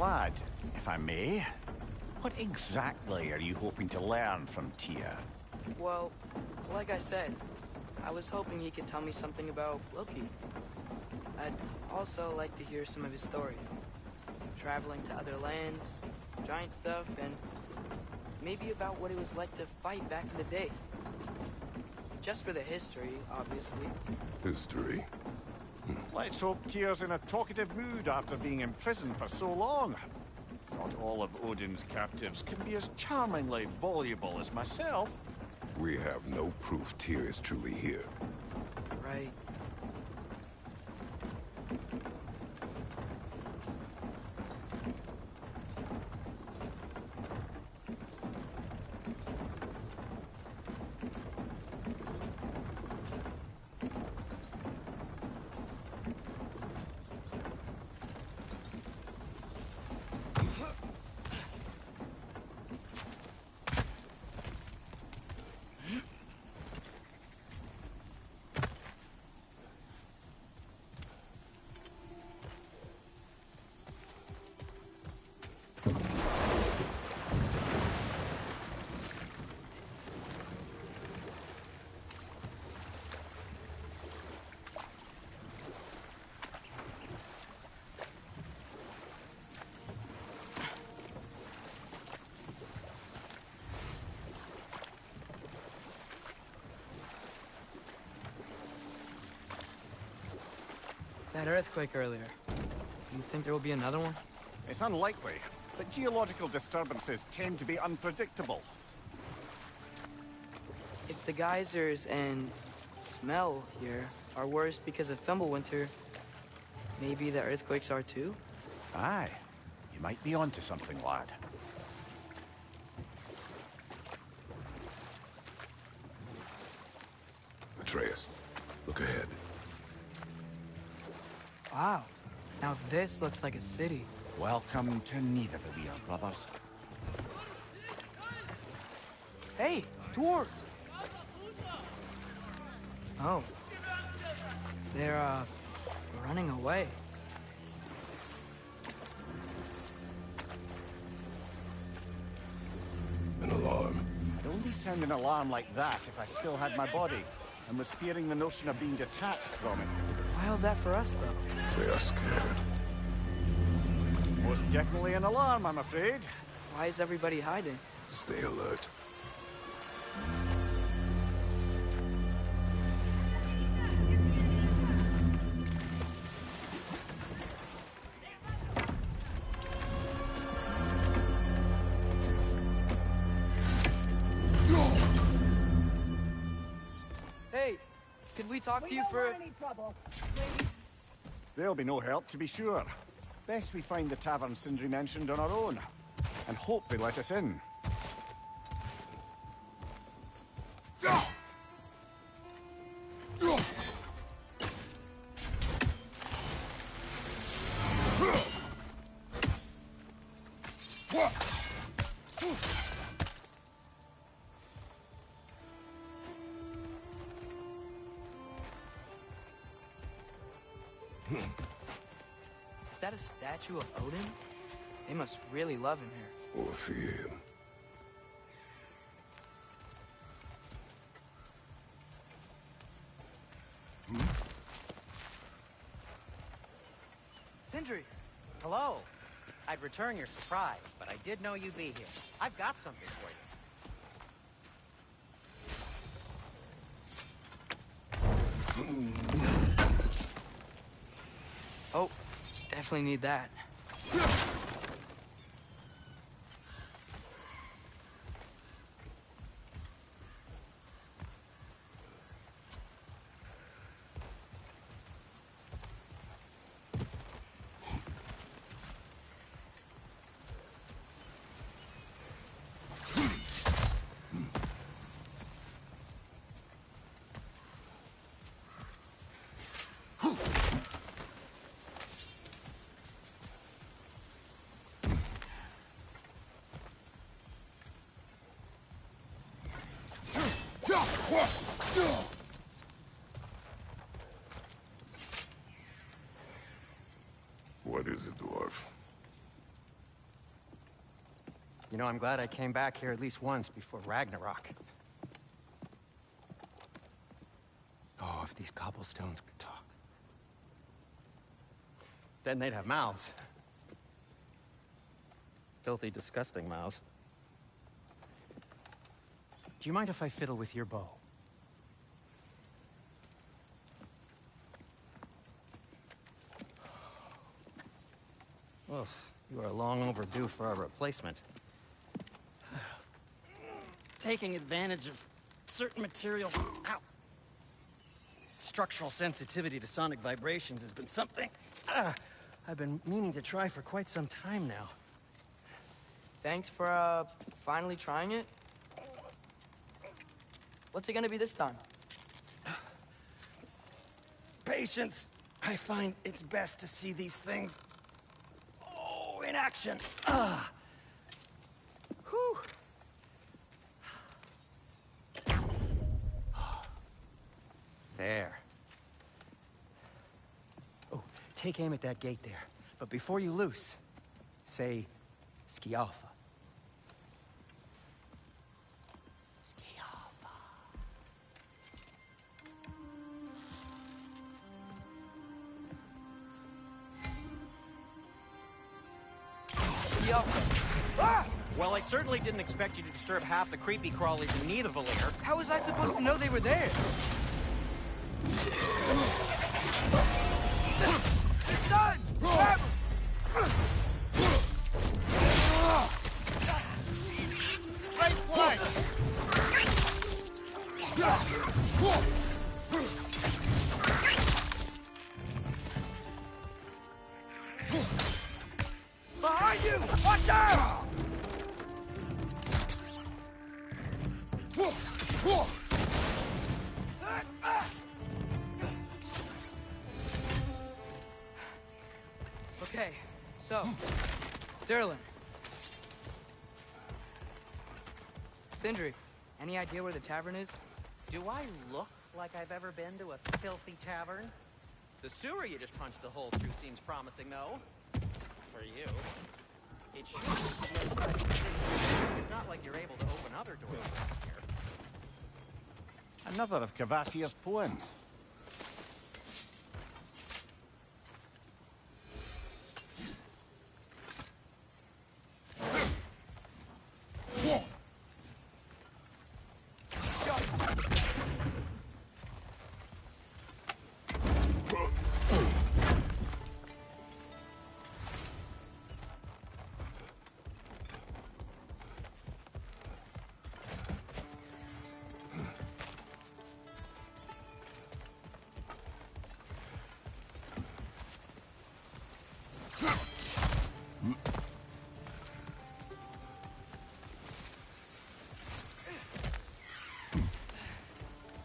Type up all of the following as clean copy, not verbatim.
lad, if I may. What exactly are you hoping to learn from Tyr? Well, like I said, I was hoping he could tell me something about Loki. I'd also like to hear some of his stories. Traveling to other lands, giant stuff, and maybe about what it was like to fight back in the day. Just for the history, obviously. History? Let's hope Tyr's in a talkative mood after being in prison for so long. Not all of Odin's captives can be as charmingly voluble as myself. We have no proof Tyr is truly here. Right. That earthquake earlier. Do you think there will be another one? It's unlikely, but geological disturbances tend to be unpredictable. If the geysers and smell here are worse because of Fimbulwinter, maybe the earthquakes are too? Aye, you might be onto something, lad. Atreus, look ahead. Wow. Now this looks like a city. Welcome to neither of we are brothers. Hey, dwarves! Oh. They're, running away. An alarm. I'd only sound an alarm like that if I still had my body, and was fearing the notion of being detached from it. Why all that for us, though? They are scared. Most definitely an alarm, I'm afraid. Why is everybody hiding? Stay alert. Hey, could we talk to you for... any trouble, please. There'll be no help, to be sure. Best we find the tavern Sindri mentioned on our own, and hope they let us in. Is that a statue of Odin? They must really love him here. Or fear him. Sindri! Hello! I'd return your surprise, but I did know you'd be here. I've got something for you. Oh, definitely need that. What is it, dwarf? You know, I'm glad I came back here at least once before Ragnarok. Oh, if these cobblestones could talk. Then they'd have mouths. Filthy, disgusting mouths. Do you mind if I fiddle with your bow? Oh, you are long overdue for a replacement. Taking advantage of certain materials. Ow! Structural sensitivity to sonic vibrations has been something I've been meaning to try for quite some time now. Thanks for, finally trying it. What's it gonna be this time? Patience. I find it's best to see these things, in action. Whew. There. Oh, take aim at that gate there. But before you loose, say, Skialfa. Skialfa. Yo. Ah! Well, I certainly didn't expect you to disturb half the creepy crawlies who need a Valir. How was I supposed to know they were there? It's done! Grab 'em! Right flank! Behind you! Watch out! Okay, so, Derlin. Sindri, any idea where the tavern is? Do I look like I've ever been to a filthy tavern? The sewer you just punched a hole through seems promising, though. For you. It should be. It's not like you're able to open other doors around here. Another of Kvasir's poems.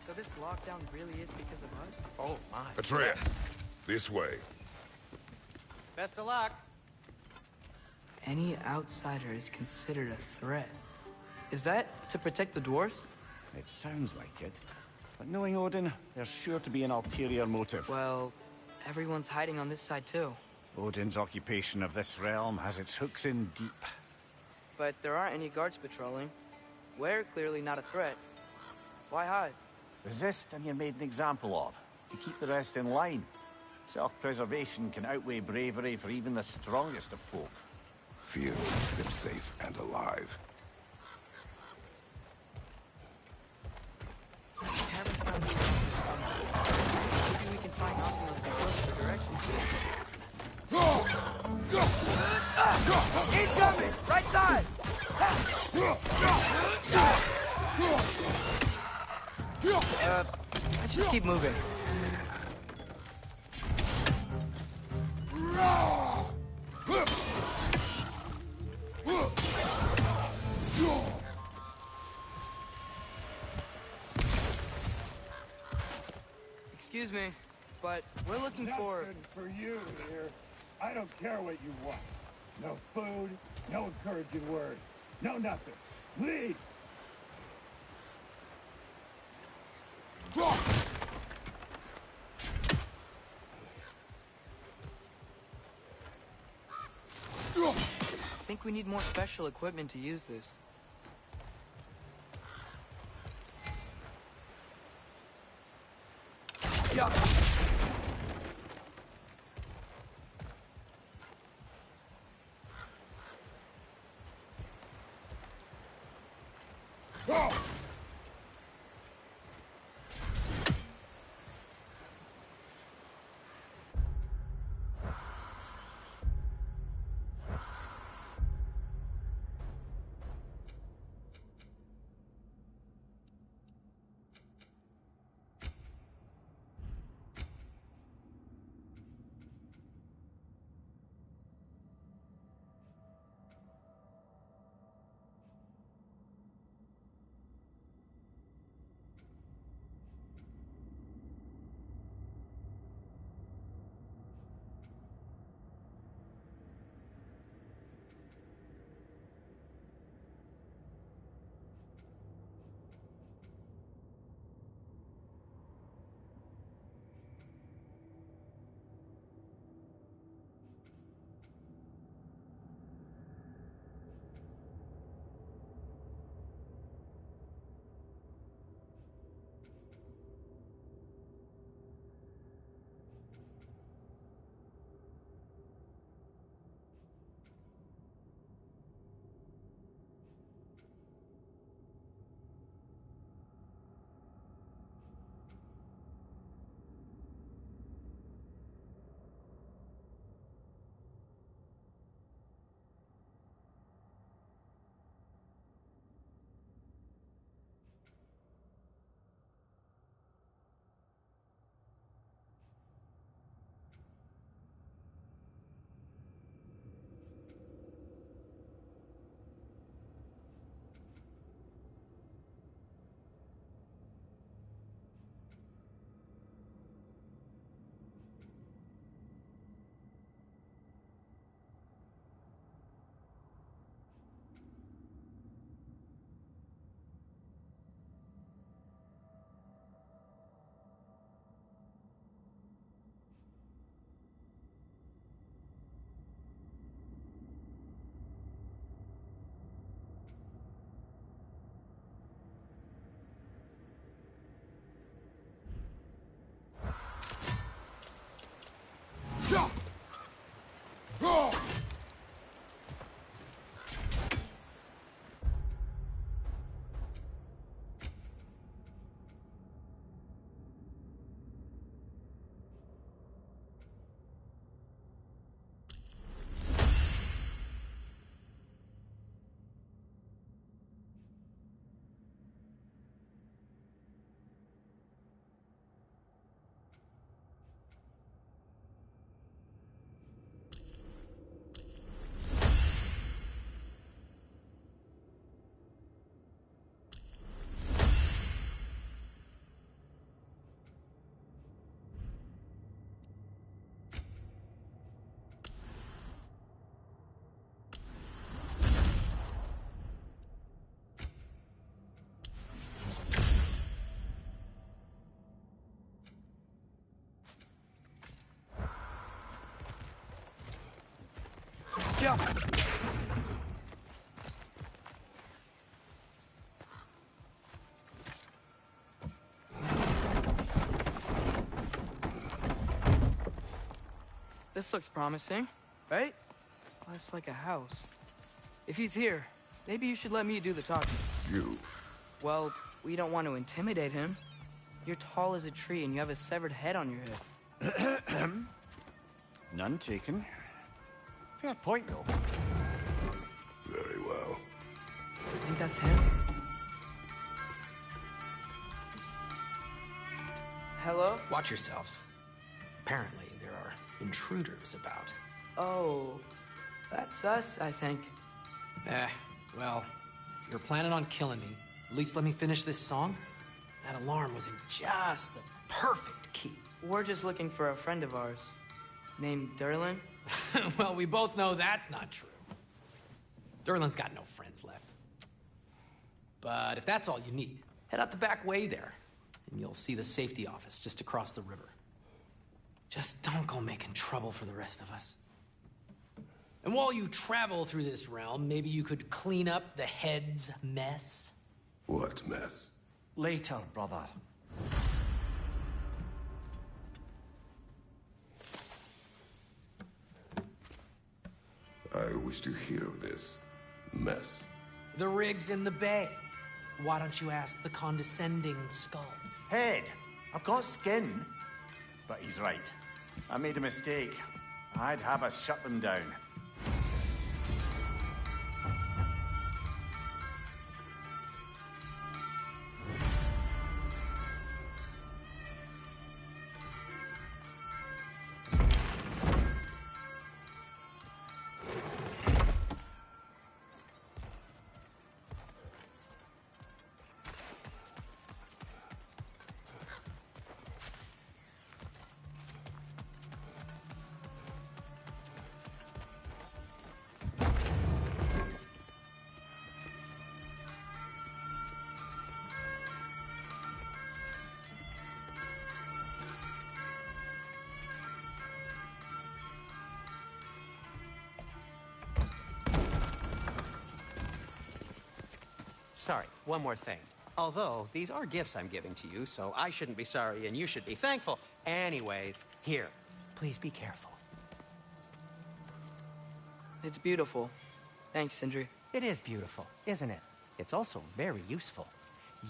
So this lockdown really is because of us? Oh, my. Atreus, this way. Best of luck. Any outsider is considered a threat. Is that to protect the dwarves? It sounds like it. But knowing Odin, there's sure to be an ulterior motive. Well, everyone's hiding on this side too. Odin's occupation of this realm has its hooks in deep. But there aren't any guards patrolling. We're clearly not a threat. Why hide? Resist and you're made an example of, to keep the rest in line. Self-preservation can outweigh bravery for even the strongest of folk. Fear keeps them safe and alive. Haven't found maybe we can find options in closer directions. Incoming! Right side! Let's just keep moving. Excuse me, but we're looking for... Nothing for you here. I don't care what you want. No food, no encouraging words, no nothing. Leave! think we need more special equipment to use this. Yeah. Yeah. This looks promising, right? Less like a house. If he's here, maybe you should let me do the talking. You. Well, we don't want to intimidate him. You're tall as a tree and you have a severed head on your head. None taken. Fair point, though. Very well. I think that's him. Hello? Watch yourselves. Apparently, there are intruders about. Oh, that's us, I think. Well, if you're planning on killing me, at least let me finish this song. That alarm was in just the perfect key. We're just looking for a friend of ours, named Derlin. Well, we both know that's not true. Derlin's got no friends left. But if that's all you need, head out the back way there, and you'll see the safety office just across the river. Just don't go making trouble for the rest of us. And while you travel through this realm, maybe you could clean up the head's mess? What mess? Later, brother. I wish to hear of this mess. The rig's in the bay. Why don't you ask the condescending skull? Head, I've got skin. But he's right. I made a mistake. I'd have us shut them down. Sorry, one more thing. Although, these are gifts I'm giving to you, so I shouldn't be sorry and you should be thankful. Anyways, here, please be careful. It's beautiful. Thanks, Sindri. It is beautiful, isn't it? It's also very useful.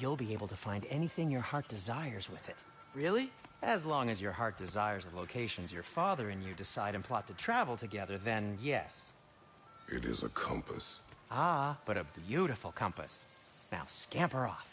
You'll be able to find anything your heart desires with it. Really? As long as your heart desires the locations your father and you decide and plot to travel together, then yes. It is a compass. Ah, but a beautiful compass. Now scamper off.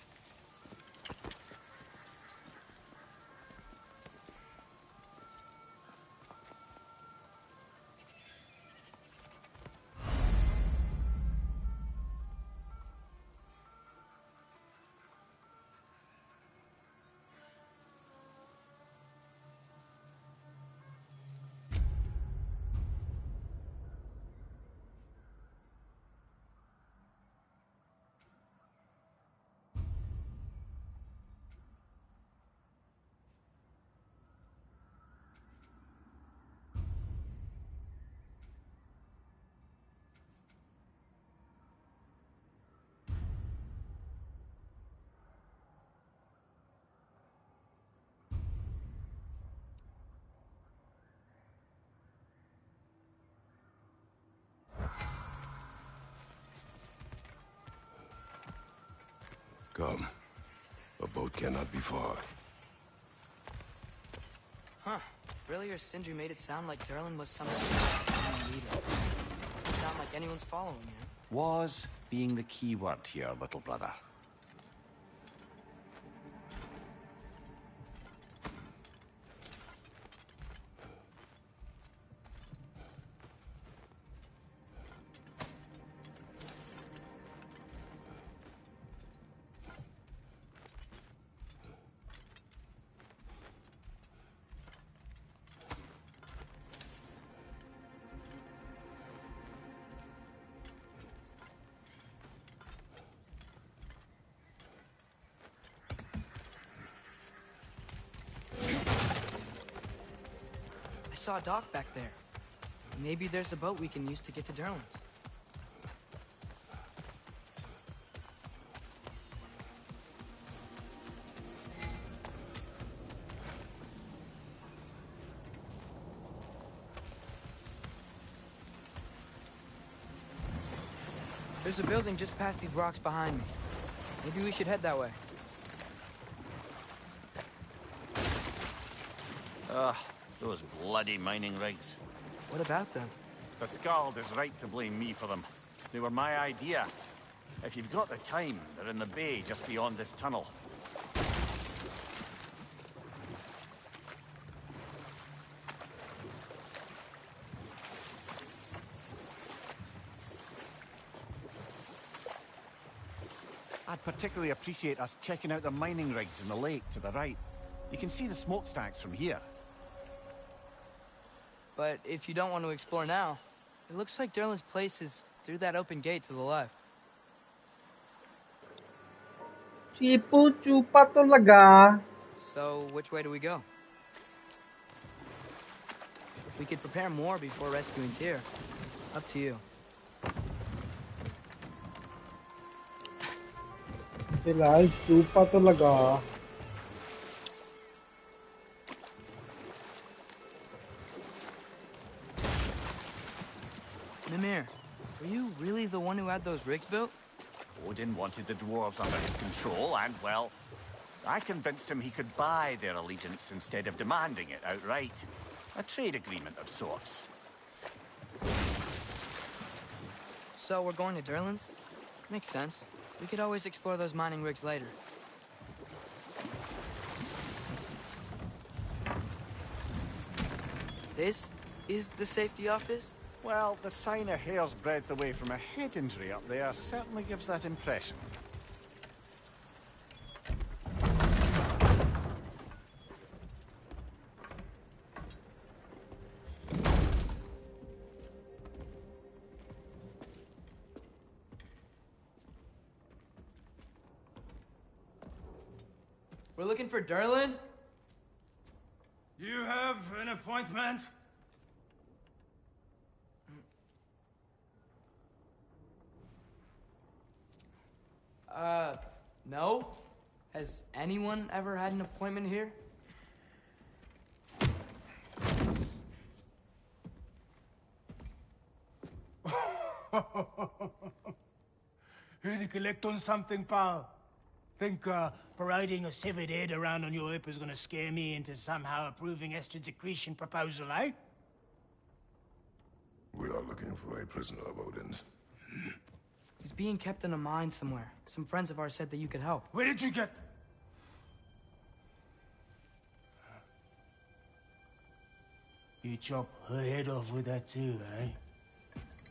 Come. A boat cannot be far. Huh. Earlier, Sindri made it sound like Durlin was some sort of leader. Doesn't sound like anyone's following him. Was being the key word here, little brother. I saw a dock back there. Maybe there's a boat we can use to get to Durlin's. There's a building just past these rocks behind me. Maybe we should head that way. Ugh, those bloody mining rigs. What about them? The Skald is right to blame me for them. They were my idea. If you've got the time, they're in the bay just beyond this tunnel. I'd particularly appreciate us checking out the mining rigs in the lake to the right. You can see the smokestacks from here. But if you don't want to explore now, it looks like Durlin's place is through that open gate to the left. Chipu-chupa talaga. So, which way do we go? We could prepare more before rescuing Tyr. Up to you. Filahal chupa to laga. Mimir, were you really the one who had those rigs built? Odin wanted the dwarves under his control, and, well, I convinced him he could buy their allegiance instead of demanding it outright. A trade agreement of sorts. So we're going to Durlin's? Makes sense. We could always explore those mining rigs later. This is the safety office? Well, the sign a hair's breadth away from a head injury up there certainly gives that impression. We're looking for Durlin? You have an appointment? No. Has anyone ever had an appointment here? Here to collect on something, pal? Think, parading a severed head around on your hip is gonna scare me into somehow approving Esther's accretion proposal, eh? We are looking for a prisoner of Odin's. He's being kept in a mine somewhere. Some friends of ours said that you could help. Where did you get... You chop her head off with that too, eh?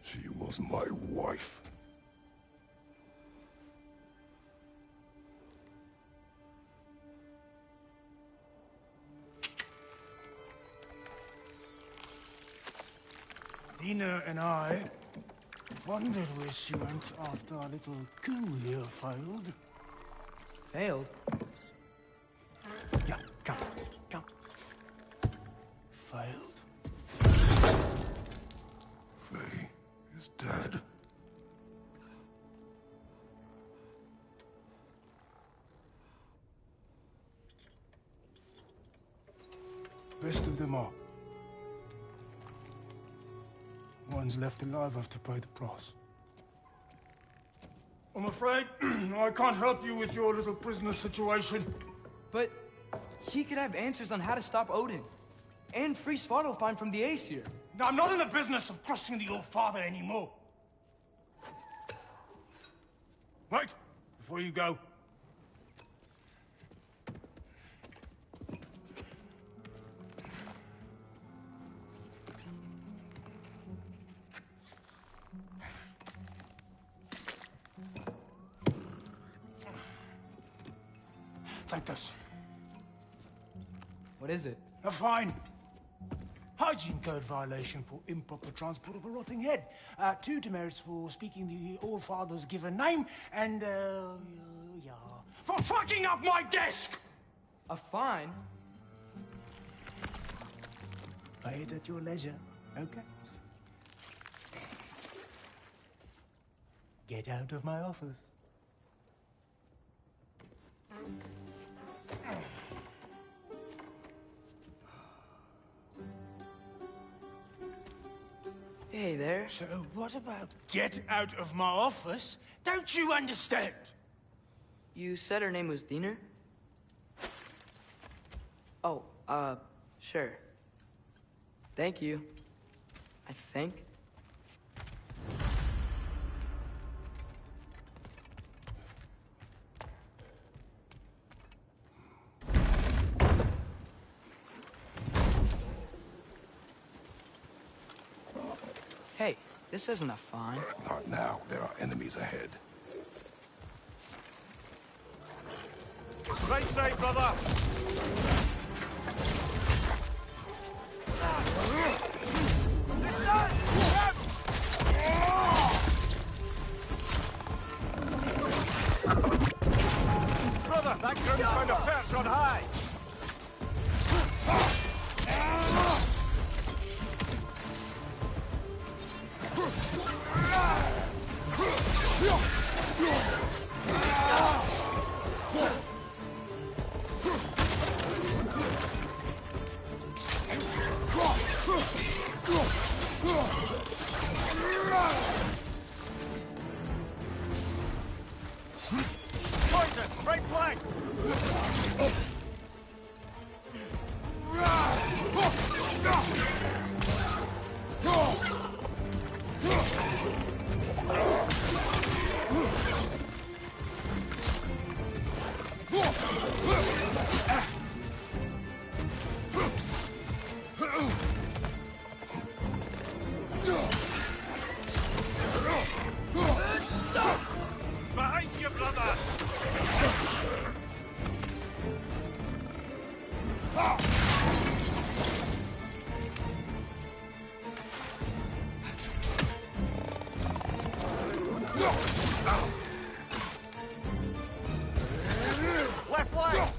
She was my wife. Dina and I wondered where she went after our little coup here failed. Failed? Yeah, come, come. Failed. Faye is dead. Best of them all. One's left alive have to pay the price. I'm afraid I can't help you with your little prisoner situation. But he could have answers on how to stop Odin. And free Svartalfheim from the Aesir. Now, I'm not in the business of crossing the old father anymore. Wait, before you go. Take this. What is it? A fine. Hygiene code violation for improper transport of a rotting head. 2 demerits for speaking the All-Father's given name, and, yeah. For fucking up my desk! A fine? Pay it at your leisure, okay? Get out of my office. Hey there. So what about get out of my office? Don't you understand? You said her name was Diener? Oh, sure. Thank you. I think. Hey, this isn't a fine. Not now. There are enemies ahead. Right side, brother! Brother, that group's found a perch on high! Poison! Right flank! Behind you, brothers! Left flank!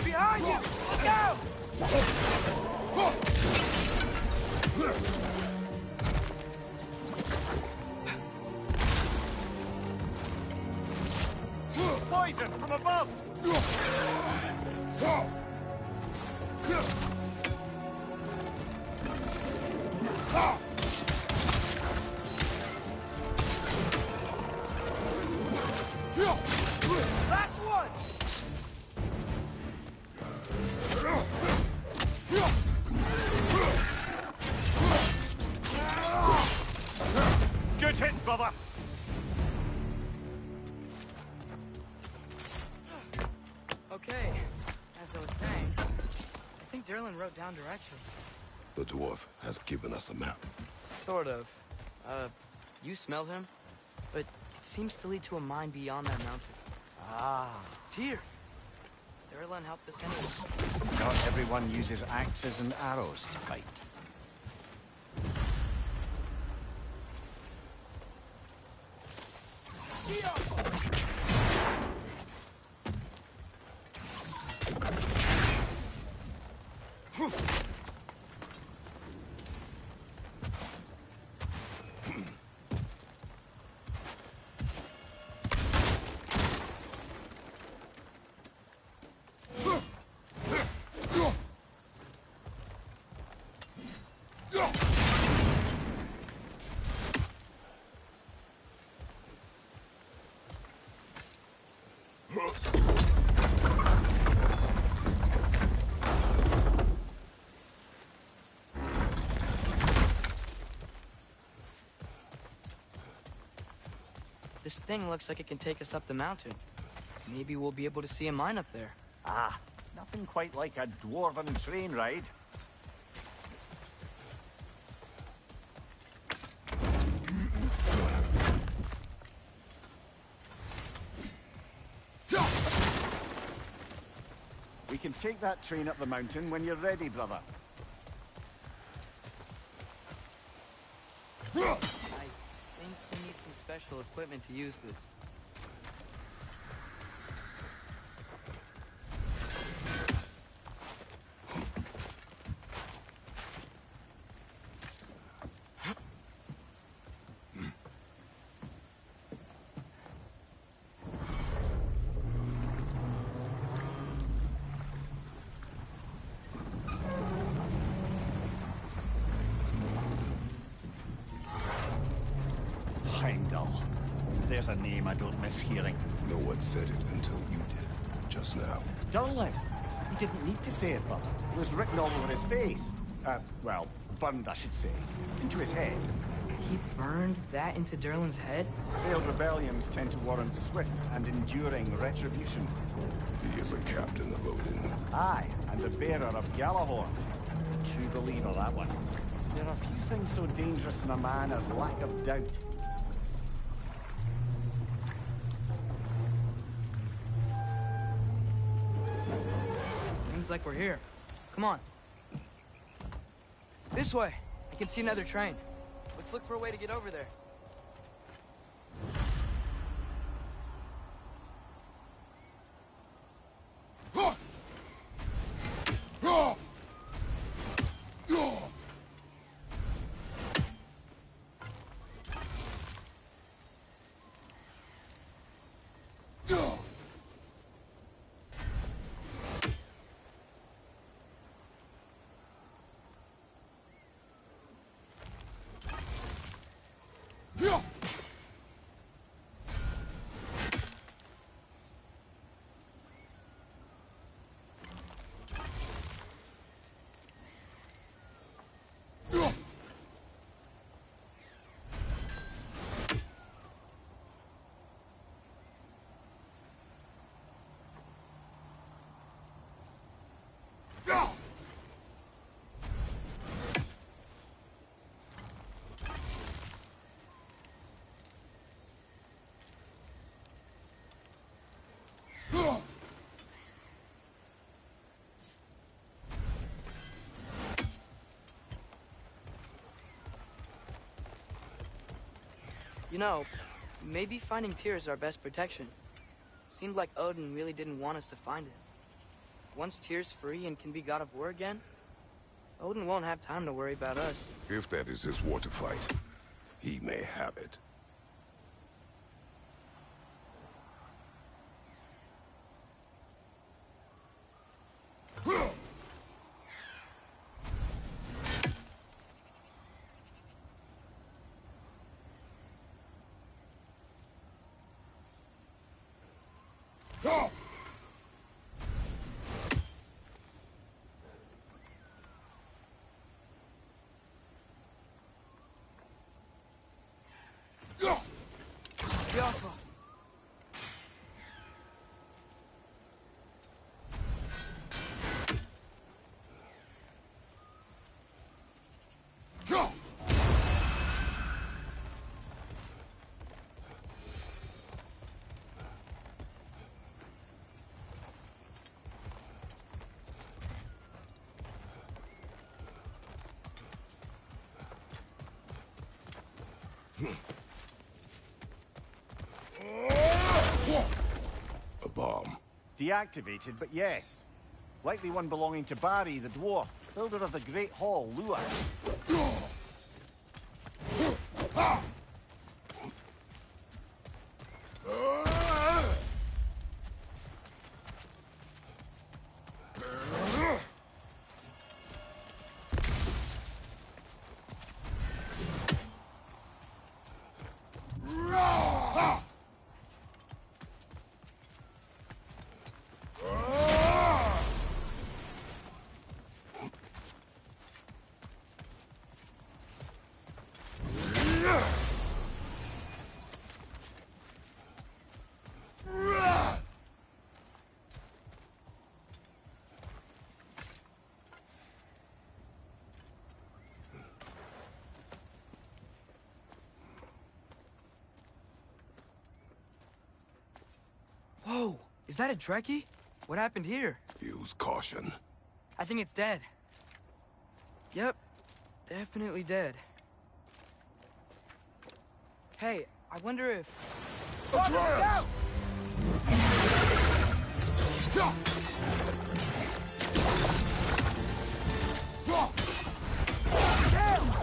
Behind you! Look out! Poison from above! Last one! Good hit, brother! Okay, as I was saying, I think Derlin wrote down directions. The dwarf has given us a map. Sort of. You smell him? But it seems to lead to a mine beyond that mountain. Ah. Tyr! Derlin helped us anyway. Not everyone uses axes and arrows to fight. This thing looks like it can take us up the mountain. Maybe we'll be able to see a mine up there. Ah, nothing quite like a dwarven train ride. We can take that train up the mountain when you're ready, brother. I think we need some special equipment to use this. Heimdall. There's a name I don't miss hearing. No one said it until you did, just now. Durling. He didn't need to say it, brother. It was written all over his face. Well, burned, I should say. Into his head. He burned that into Derlin's head? Failed rebellions tend to warrant swift and enduring retribution. He is a captain of Odin. Aye, and the bearer of Galahorn. True believer, that one. There are few things so dangerous in a man as lack of doubt. Seems like we're here. Come on. This way. I can see another train. Let's look for a way to get over there. You know, maybe finding Tyr is our best protection. Seemed like Odin really didn't want us to find it. Once Tyr's free and can be god of war again, Odin won't have time to worry about us. If that is his war to fight, he may have it. A bomb. Deactivated, but yes. Likely one belonging to Barry, the dwarf, builder of the Great Hall, Lua. Whoa! Is that a Trekkie? What happened here? Use caution. I think it's dead. Yep. Definitely dead. Hey, I wonder if... Atreus!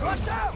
Watch out!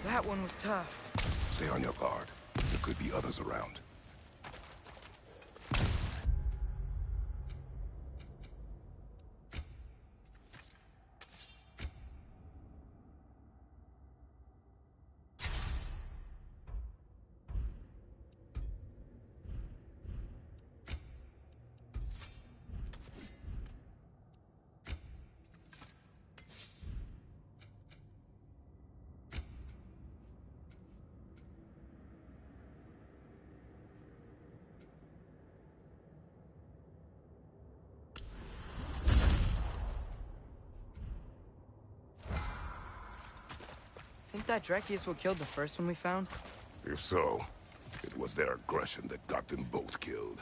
That one was tough. Stay on your guard. There could be others around. Think that Drekius what killed the first one we found? If so, it was their aggression that got them both killed.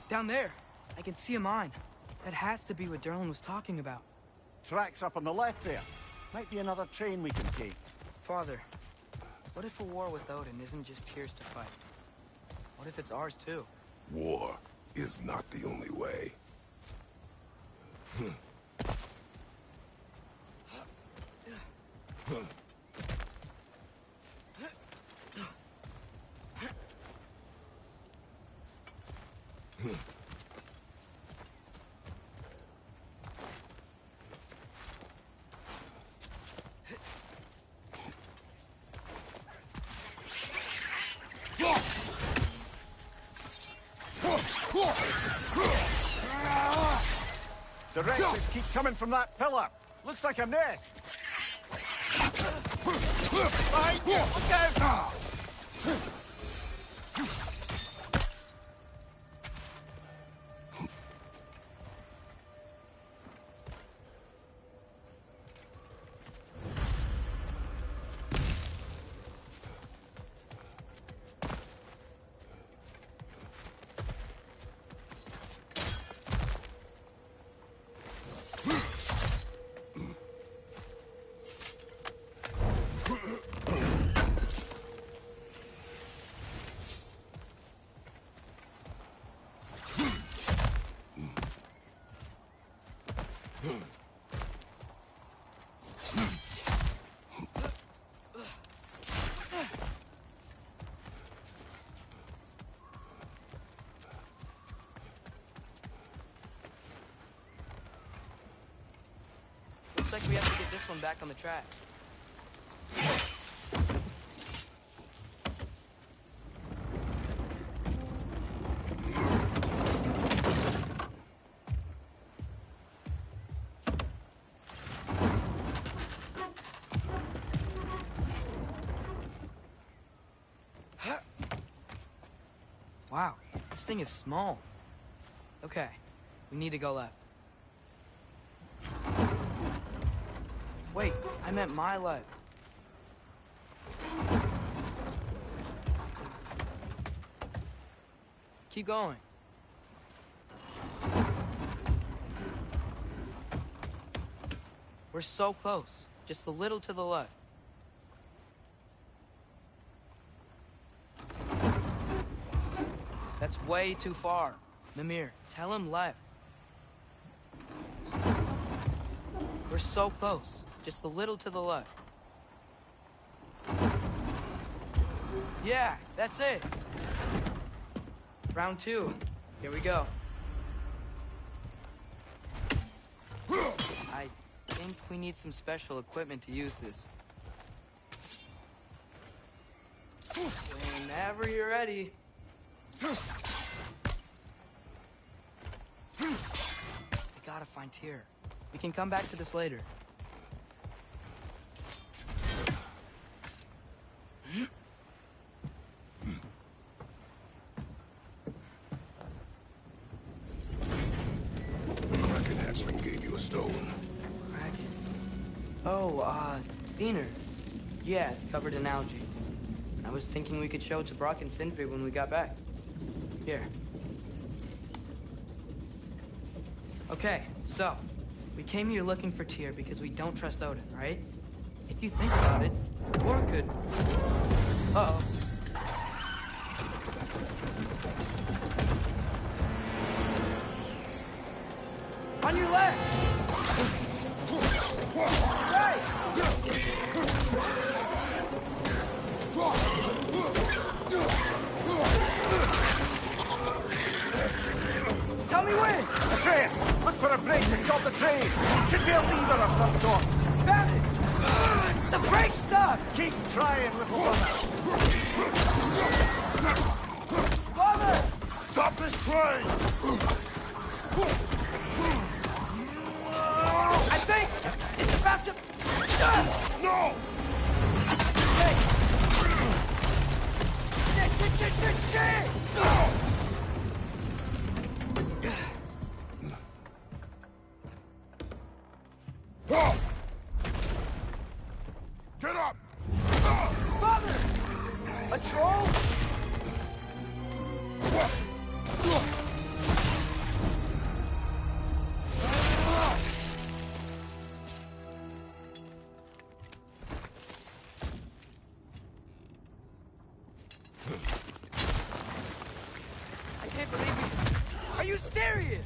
Down there. I can see a mine. That has to be what Derlin was talking about. Tracks up on the left there. Might be another train we can take. Father, what if a war with Odin isn't just Tyr's to fight? What if it's ours too? War is not the only way. Directions keep coming from that pillar. Looks like a nest. Behind you! Look out! Looks like we have to get this one back on the track. Wow, this thing is small. Okay, we need to go left. Wait, I meant my left. Keep going. We're so close. Just a little to the left. That's way too far. Mimir, tell him left. We're so close. Just a little to the left. Yeah, that's it. Round 2. Here we go. I think we need some special equipment to use this. Whenever you're ready. I gotta find Tyr. We can come back to this later. The Kraken hatchling gave you a stone. Kraken. Oh, Diener. Yeah, it's covered in algae. I was thinking we could show it to Brock and Sindri when we got back. Here. Okay, so, we came here looking for Tyr because we don't trust Odin, right? If you think about it, war could... Uh-oh. On your left! Right! Tell me when! Atreus, look for a break to stop the train. Should be a lever of some sort. Found it! The brake's stuck! Keep trying, little brother. Father! Stop this train! I think it's about to... No! Shit! Get up! Father! A troll? I can't believe we... Are you serious?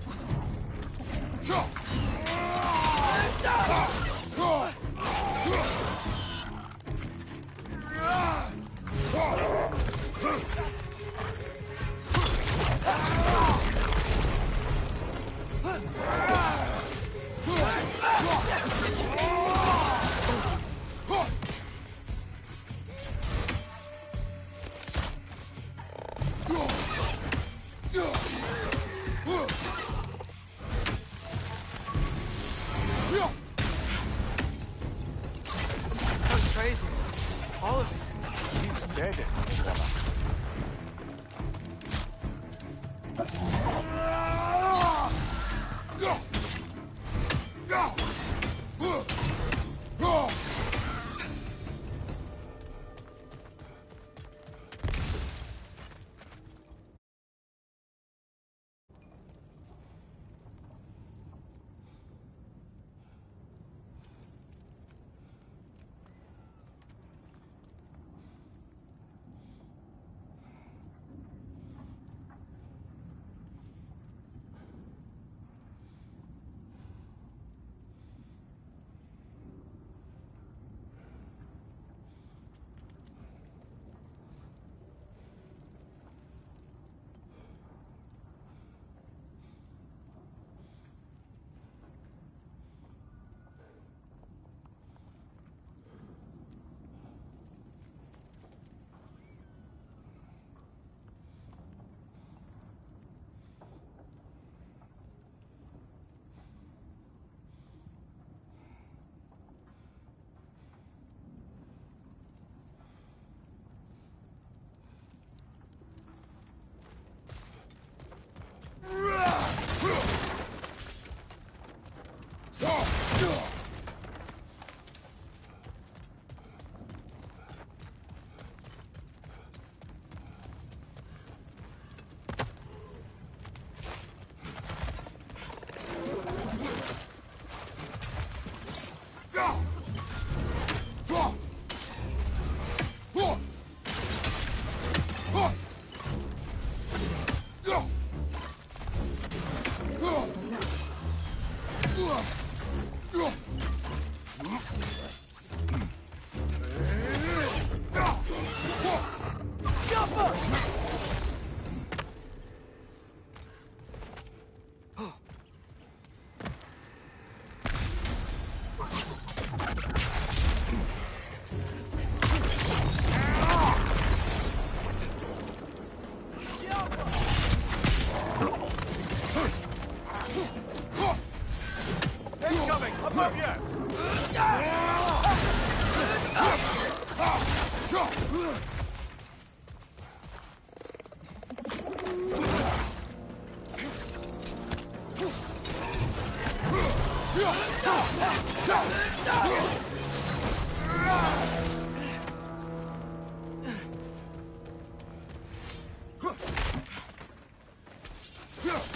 That's crazy. All of it. You said it, brother.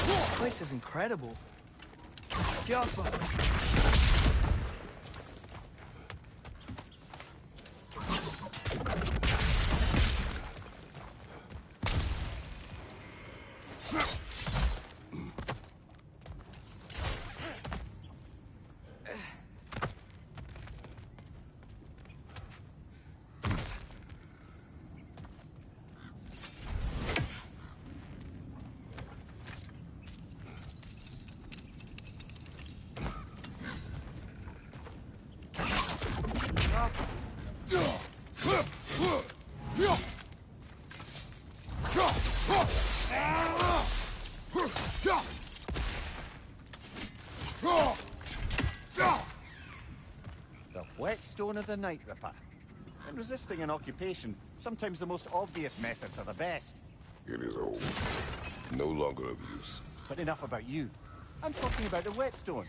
This place is incredible. Beautiful. The whetstone of the Night Ripper. In resisting an occupation, sometimes the most obvious methods are the best. It is old. No longer of use. But enough about you. I'm talking about the whetstone.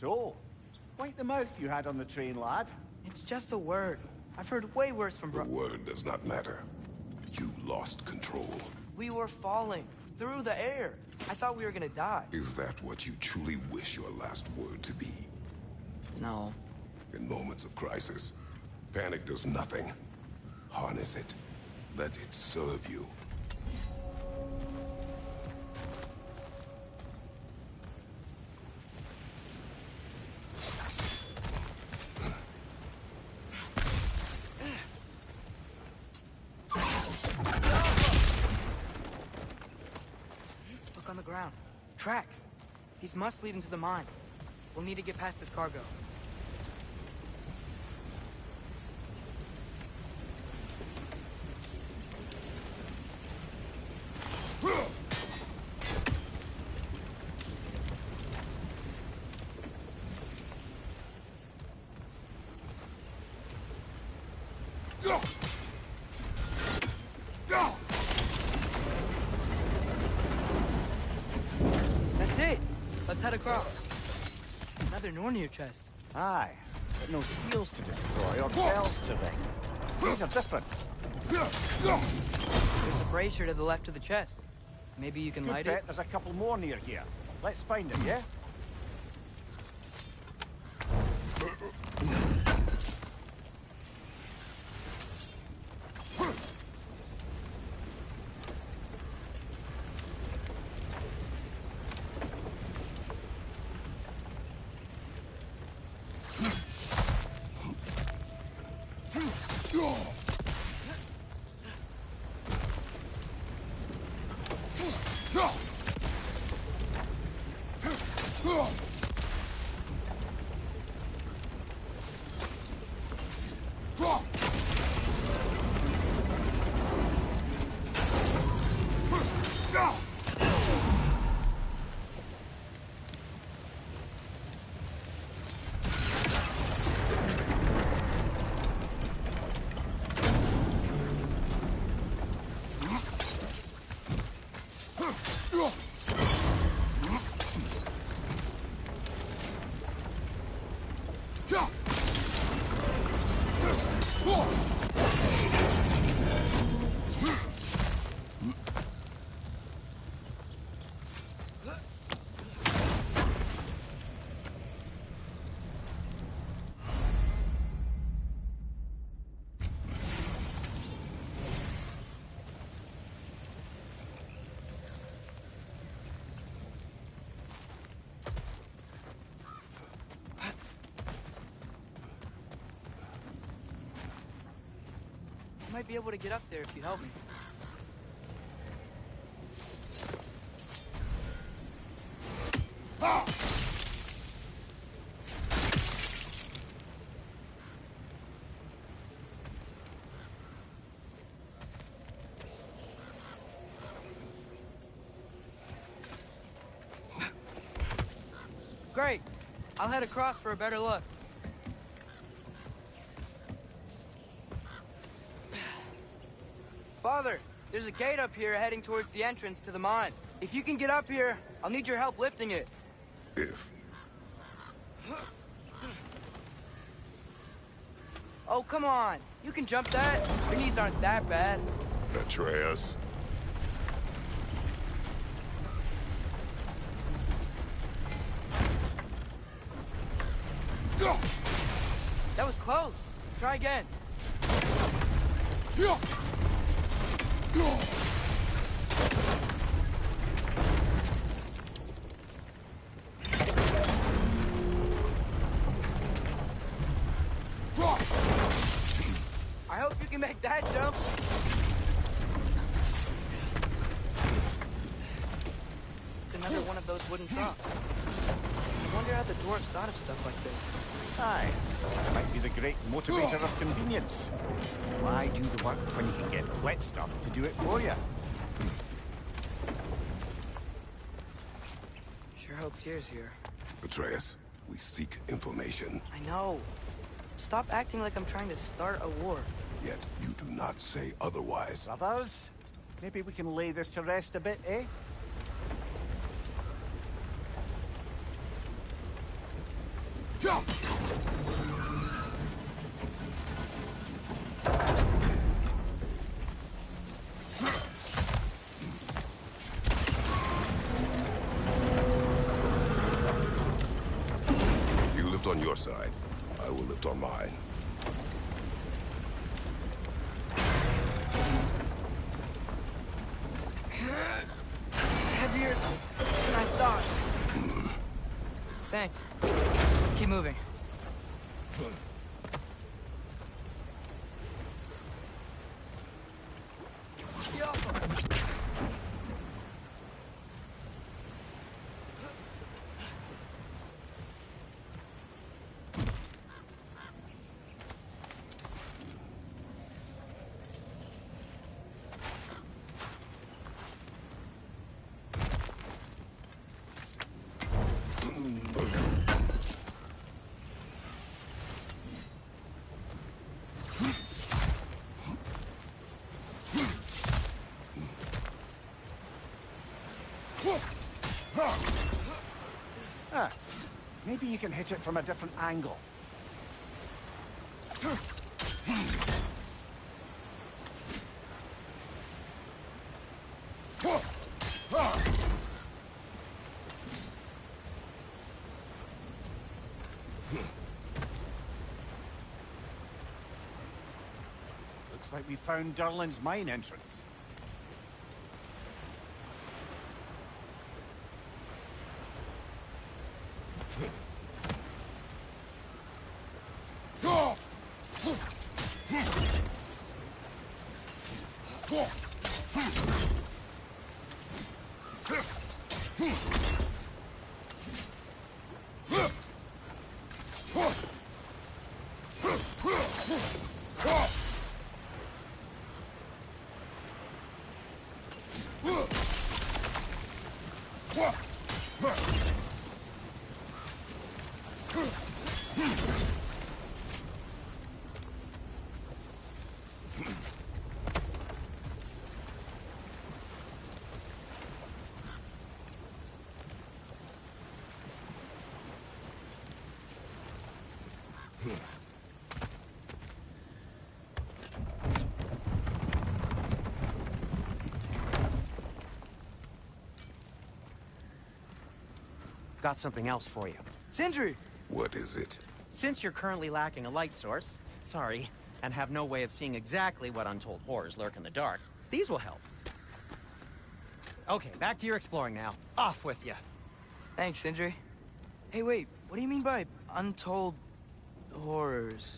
So, wipe the mouth you had on the train, lad. It's just a word. I've heard way worse from The word does not matter. You lost control. We were falling through the air. I thought we were gonna die. Is that what you truly wish your last word to be? No. In moments of crisis, panic does nothing. Harness it. Let it serve you. Look on the ground. Tracks. These must lead into the mine. We'll need to get past this cargo. That's it. Let's head across. Another Nornir chest. Aye, but no seals to destroy or bells to ring. These are different. There's a brazier to the left of the chest. Maybe you can Good light bet it? there's a couple more near here. Let's find them, yeah? might be able to get up there if you help me. Great. I'll head across for a better look. Father, there's a gate up here heading towards the entrance to the mine. If you can get up here, I'll need your help lifting it. If. Oh, come on. You can jump that. Your knees aren't that bad. Atreus. That was close. Try again. I hope you can make that jump. It's another one of those wooden troughs. I wonder how the dwarves thought of stuff like this. Aye, that might be the great motivator of convenience. Why do the work when you can get wet stuff to do it for you? Sure hope Tyr's here. Atreus, we seek information. I know. Stop acting like I'm trying to start a war. Yet you do not say otherwise. Brothers, maybe we can lay this to rest a bit, eh? You lift on your side. I will lift on mine. Heavier than I thought. Thanks. Let's keep moving. Ah, maybe you can hit it from a different angle. Looks like we found Durlin's mine entrance. Got something else for you. Sindri! What is it? Since you're currently lacking a light source, sorry, and have no way of seeing exactly what untold horrors lurk in the dark, these will help. Okay, back to your exploring now. Off with you. Thanks, Sindri. Hey, wait, what do you mean by untold horrors?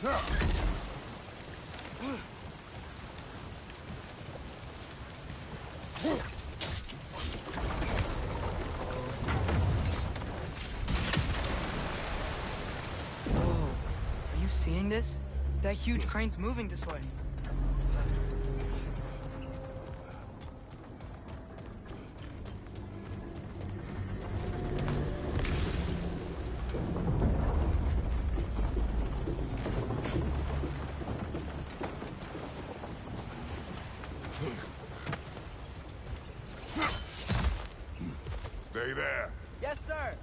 Are you seeing this? That huge crane's moving this way. Stay there. Yes, sir.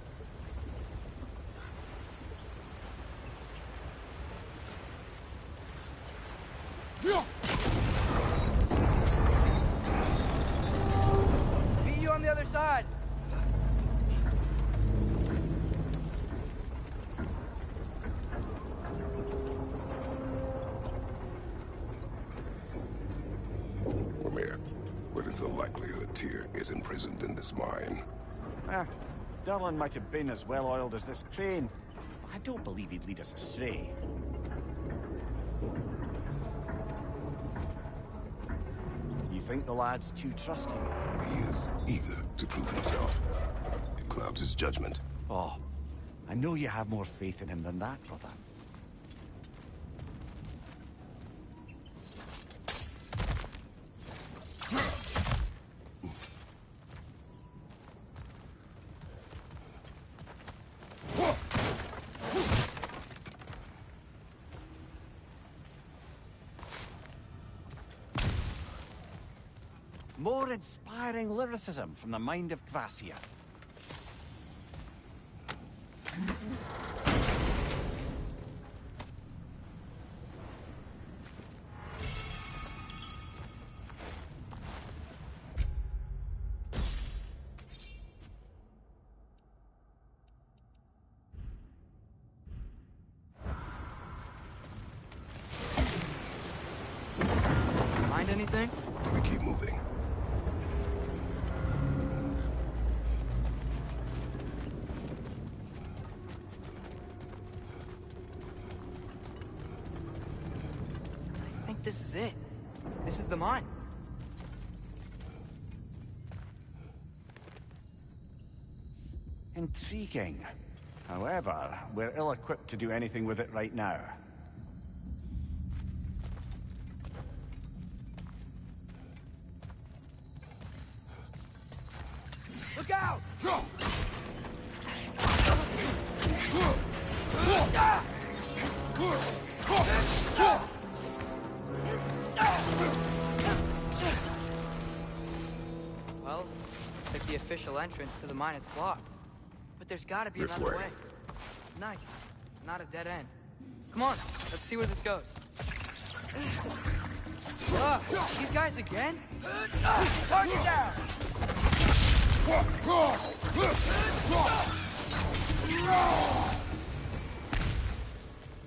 Meet you on the other side. Ramir, what is the likelihood Tyr is imprisoned in this mine? Durlin might have been as well-oiled as this crane. I don't believe he'd lead us astray. You think the lad's too trusting? He is eager to prove himself. It clouds his judgment. Oh, I know you have more faith in him than that, brother. More inspiring lyricism from the mind of Kvasir. Find anything? We keep moving. I think this is it. This is the mine. Intriguing. However, we're ill-equipped to do anything with it right now. Look out! Well, looks like the official entrance to the mine is blocked. But there's gotta be This another way. way. Nice. Not a dead end. Come on, let's see where this goes. These guys again? Target down!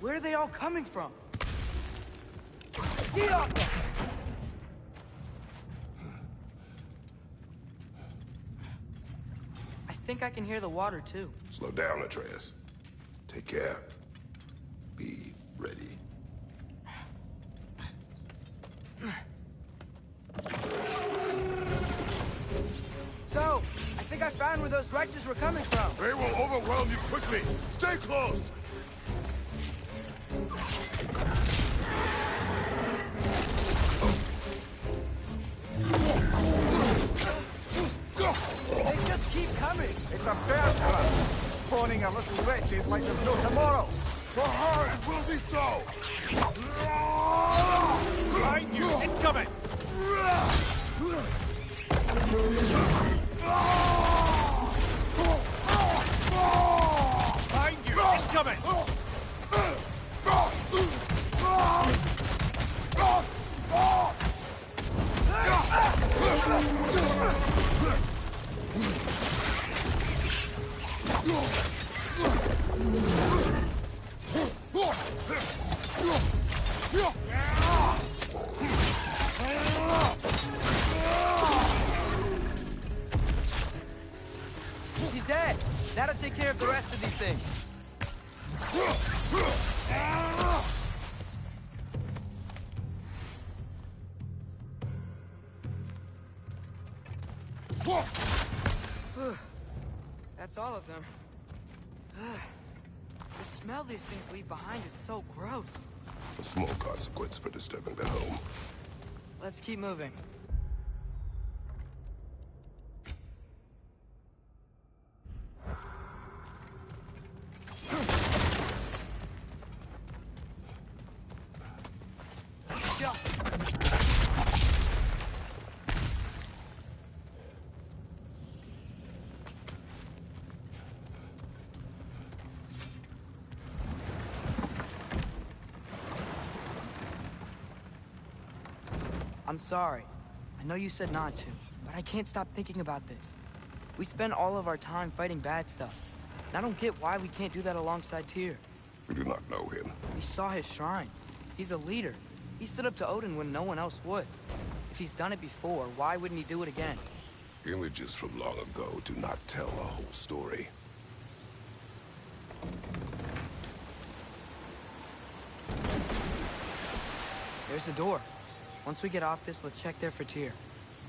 Where are they all coming from? Get off them! I think I can hear the water too. Slow down, Atreus. Take care. Be ready. So, I think I found where those wretches were coming from. They will overwhelm you quickly. Stay close. They just keep coming. It's a bear trap! Spawning our little wretches like there's no tomorrow! For her, it will be so. Behind you! Incoming! Behind you! Incoming! He's dead. That'll take care of the rest of these things. That's all of them. The smell these things leave behind is so gross. A small consequence for disturbing their home. Let's keep moving. Go. I'm sorry. I know you said not to, but I can't stop thinking about this. We spend all of our time fighting bad stuff. And I don't get why we can't do that alongside Tyr. We do not know him. We saw his shrines. He's a leader. He stood up to Odin when no one else would. If he's done it before, why wouldn't he do it again? Images from long ago do not tell a whole story. There's a door. Once we get off this, let's check there for Tyr.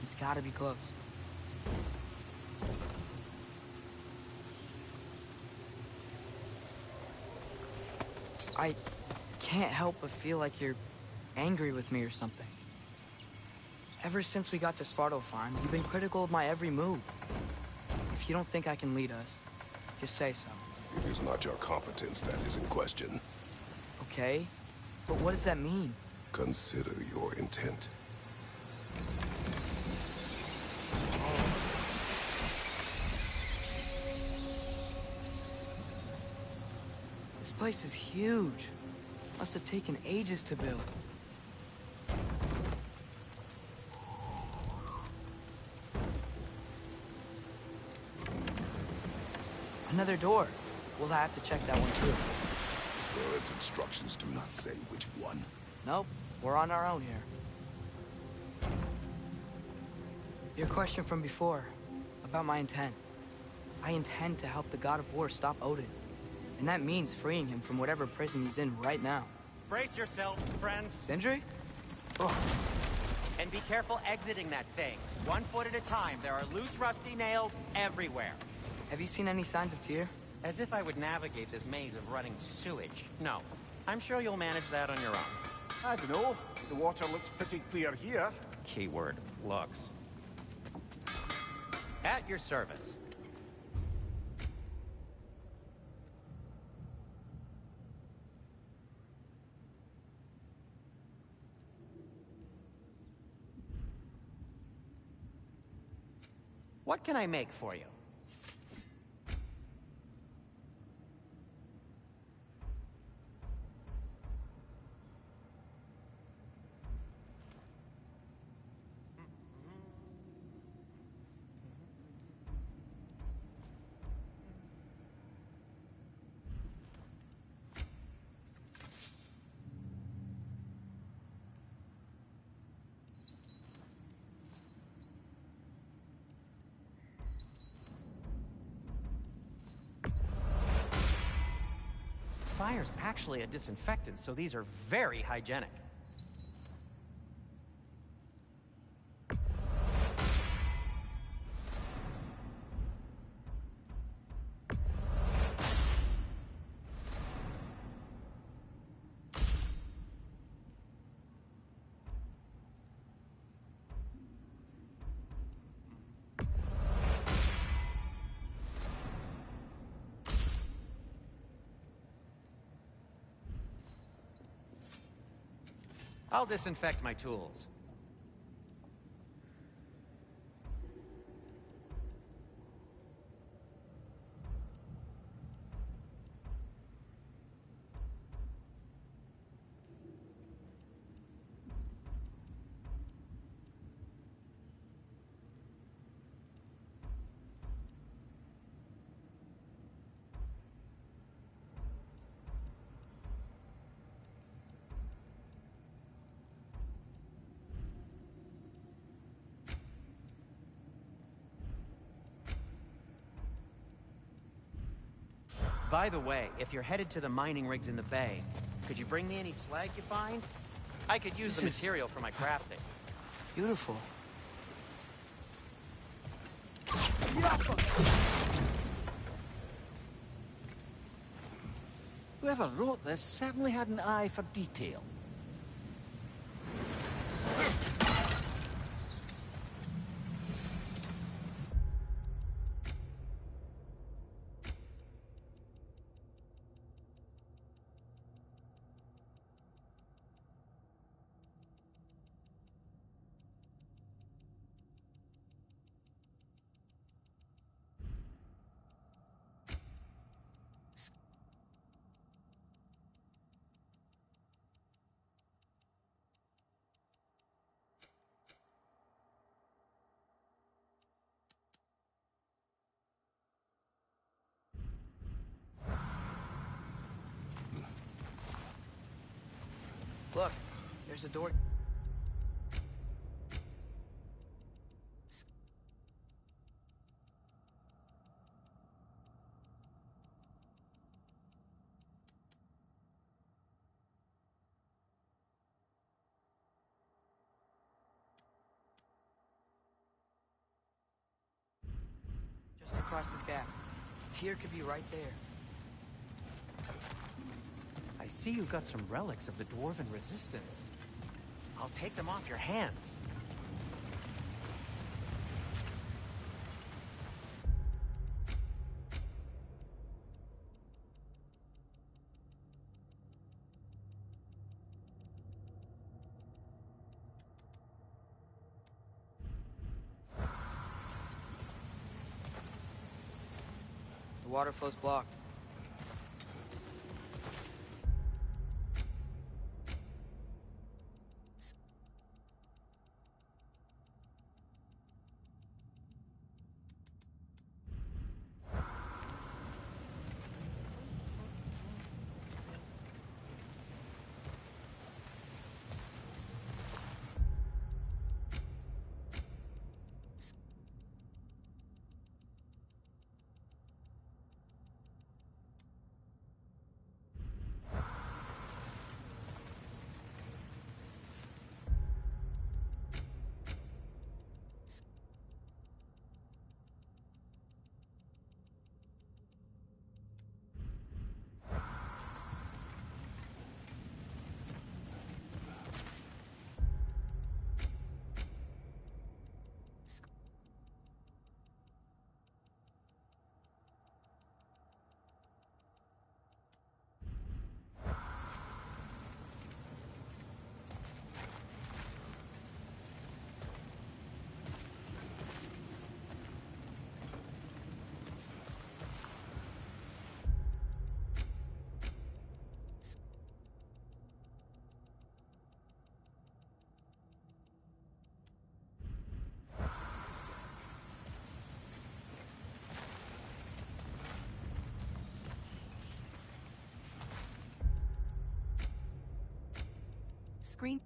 He's gotta be close. I can't help but feel like you're angry with me or something. Ever since we got to Svartalfheim, you've been critical of my every move. If you don't think I can lead us, just say so. It is not your competence that is in question. Okay, but what does that mean? Consider your intent. This place is huge. Must have taken ages to build. Another door. We'll have to check that one too. Birds' instructions do not say which one. Nope, we're on our own here. Your question from before, about my intent. I intend to help the God of War stop Odin. And that means freeing him from whatever prison he's in right now. Brace yourselves, friends. Sindri? And be careful exiting that thing. 1 foot at a time. There are loose, rusty nails everywhere. Have you seen any signs of Tyr? As if I would navigate this maze of running sewage. No. I'm sure you'll manage that on your own. I don't know. The water looks pretty clear here. Keyword, looks. At your service. What can I make for you? Fire's actually a disinfectant, so these are very hygienic. I'll disinfect my tools. By the way, if you're headed to the mining rigs in the bay, could you bring me any slag you find? I could use the material for my crafting. Beautiful. Whoever wrote this certainly had an eye for detail. Look, there's a door. Just across this gap. Tyr could be right there. I see you got some relics of the Dwarven Resistance. I'll take them off your hands. The water flow's blocked. Screen.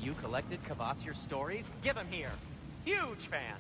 You collected Kvasir's stories? Give them here. Huge fan.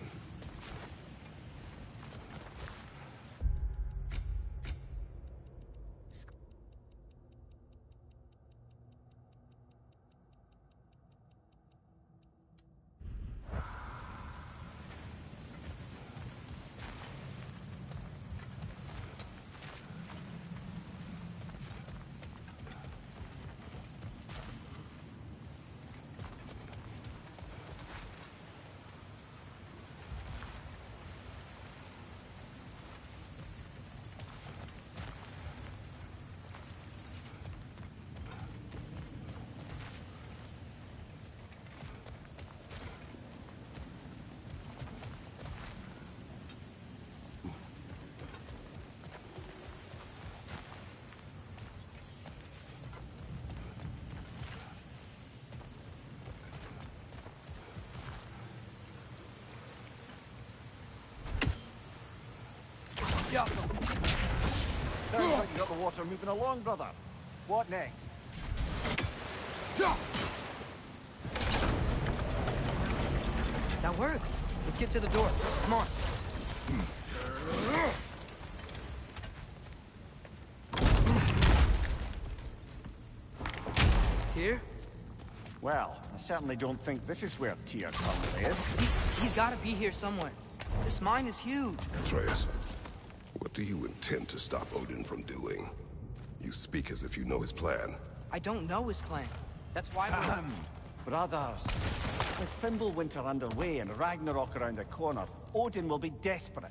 Sounds like you got the water moving along, brother. What next? That worked. Let's get to the door. Come on. Tyr? Well, I certainly don't think this is where Tyr currently is. He's gotta be here somewhere. This mine is huge. Atreus, what do you intend to stop Odin from doing? You speak as if you know his plan. I don't know his plan. That's why we're... Brothers, with Fimbulwinter underway and Ragnarok around the corner, Odin will be desperate.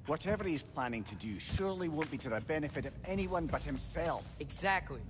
Whatever he's planning to do surely won't be to the benefit of anyone but himself. Exactly.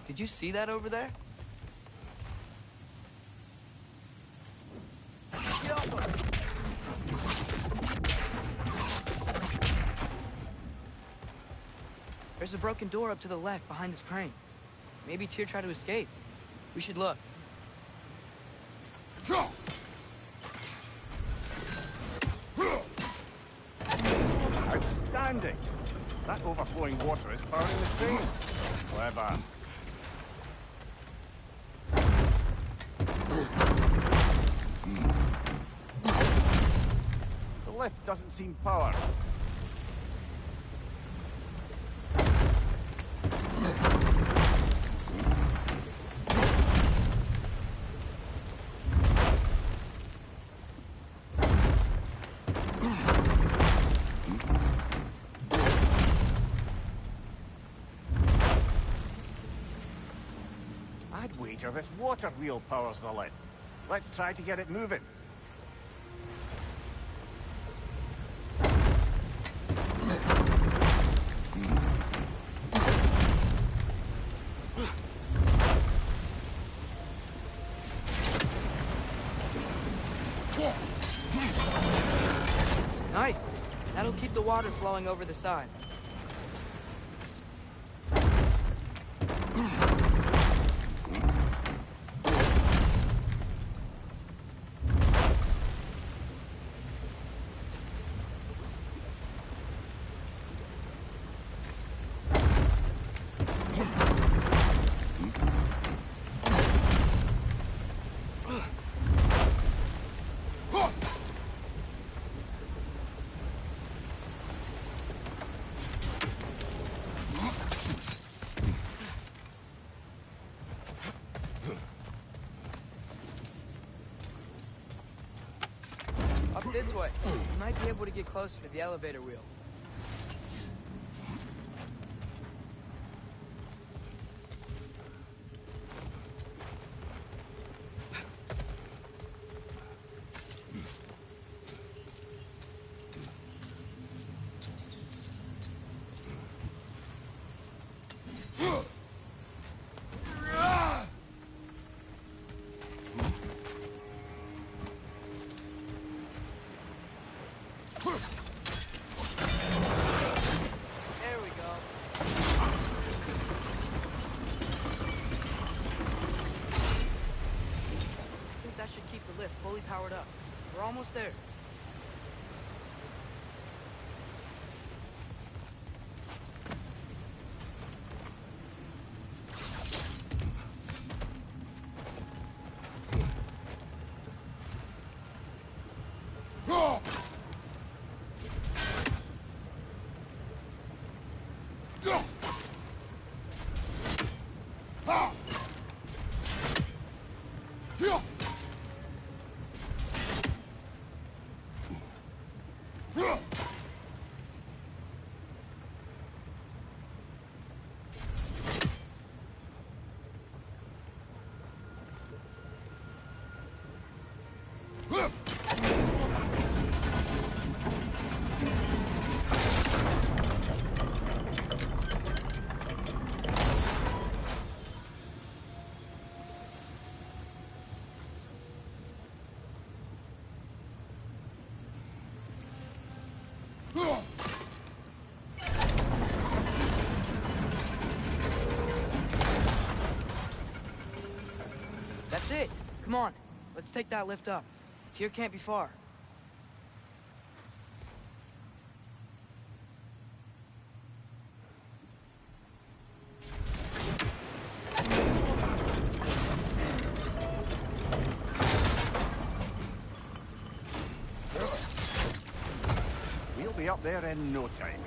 Did you see that over there? Get off of it. There's a broken door up to the left behind this crane. Maybe Tyr tried to escape. We should look. Outstanding! That overflowing water is burning the train. Clever. The lift doesn't seem powered. I'd wager this water wheel powers the lift. Let's try to get it moving. Nice. That'll keep the water flowing over the side. Up this way. You might be able to get closer to the elevator wheel. There we go. I think that should keep the lift fully powered up. We're almost there. That's it. Come on. Let's take that lift up. Tyr can't be far. We'll be up there in no time.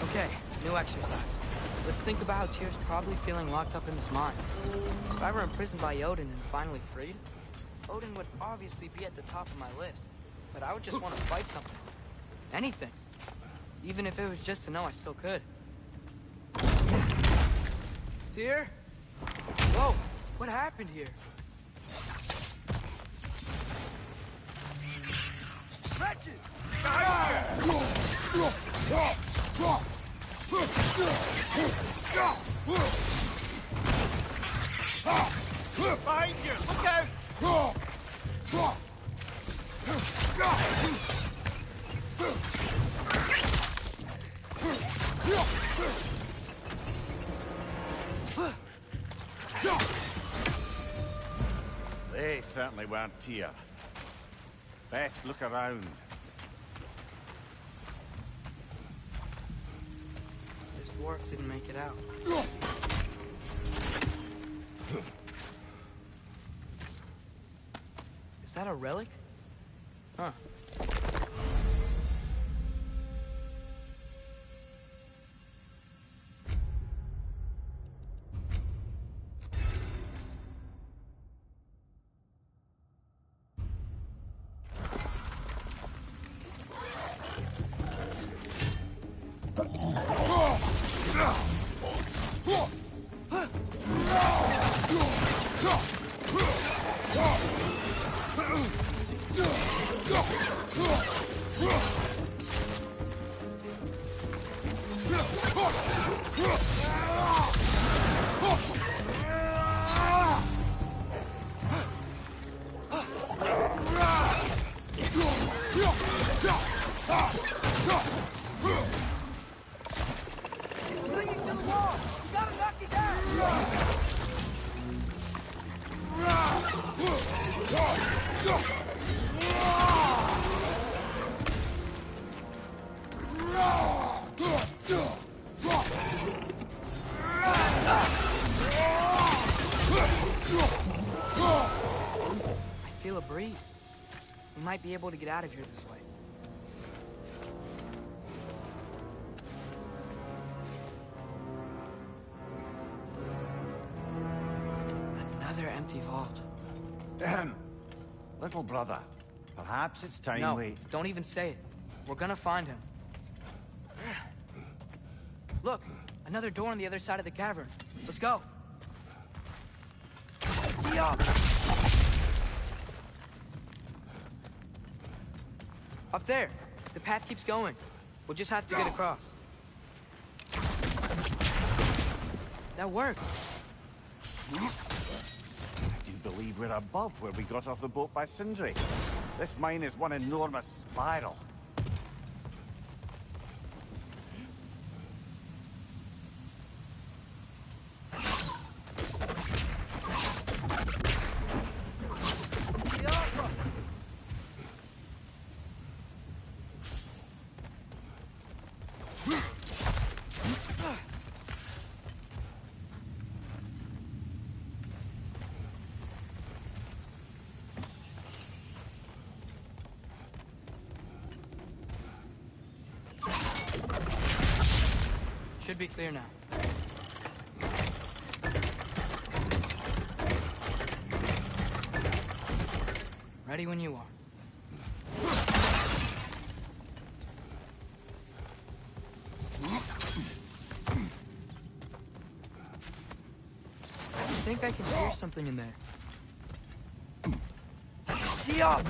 Okay, new exercise. Let's think about how Tyr's probably feeling locked up in his mind. If I were imprisoned by Odin and finally freed, Odin would obviously be at the top of my list. But I would just want to fight something. Anything. Even if it was just to know I still could. Tyr? Whoa, what happened here? Wretched! Behind you! Look out! They certainly weren't Tyr. Best look around. This dwarf didn't make it out. Is that a relic? Huh. I feel a breeze. We might be able to get out of here this way. Another empty vault. Little brother, perhaps it's time No, we... don't even say it. We're gonna find him. Look, another door on the other side of the cavern. Let's go. Up there. The path keeps going. We'll just have to get across. That worked. I do believe we're above where we got off the boat by Sindri. This mine is one enormous spiral. Should be clear now. Ready when you are. think I can hear something in there. Yeah!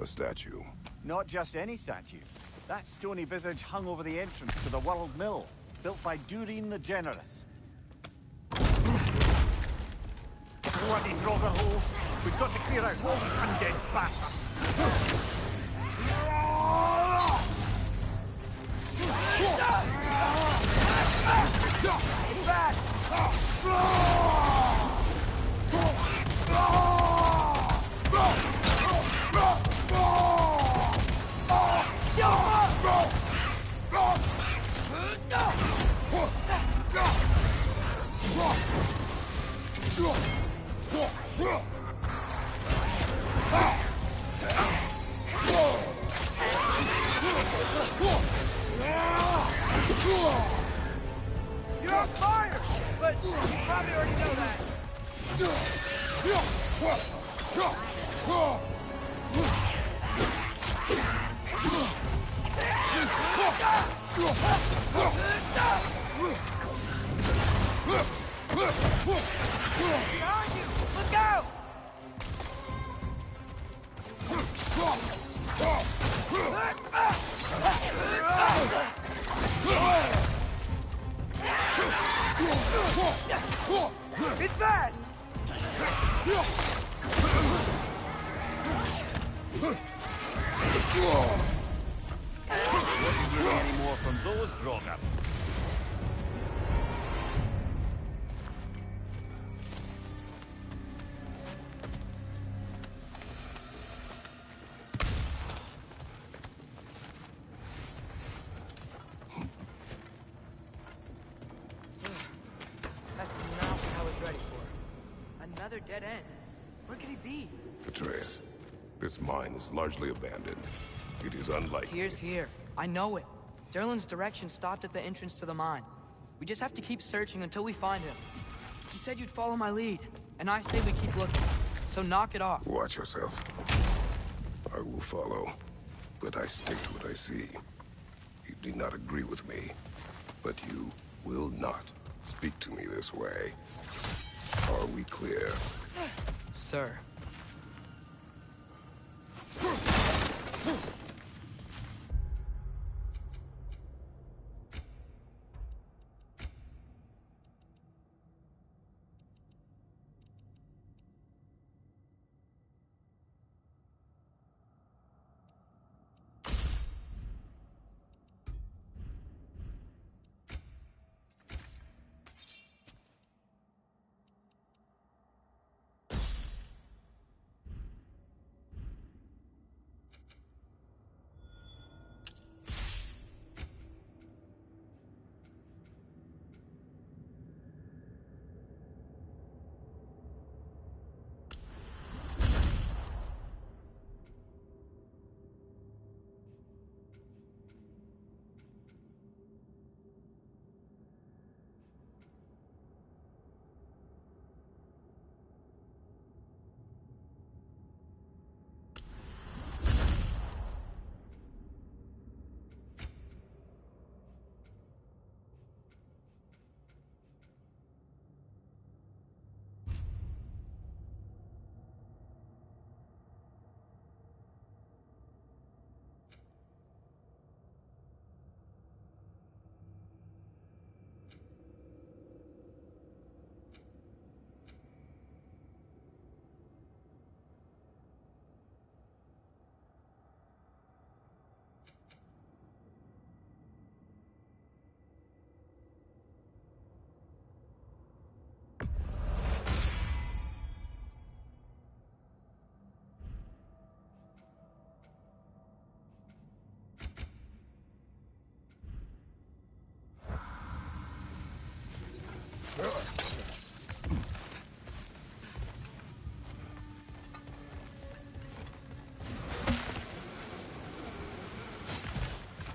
A statue. Not just any statue. That stony visage hung over the entrance to the World Mill, built by Durin the Generous. Bloody Draugr holes! We've got to clear out all these undead bastards! It's bad! You're on fire! But you probably already know that. Behind you! Look out! It's bad! Wouldn't learn any more from those Draugr. That's not what I was ready for. Another dead end. Where could he be? Atreus, this mine is largely abandoned. It is unlikely. Tyr's here. I know it. Derlin's direction stopped at the entrance to the mine. We just have to keep searching until we find him. You said you'd follow my lead, and I say we keep looking. So knock it off. Watch yourself. I will follow, but I stick to what I see. You do not agree with me, but you will not speak to me this way. Are we clear? Sir.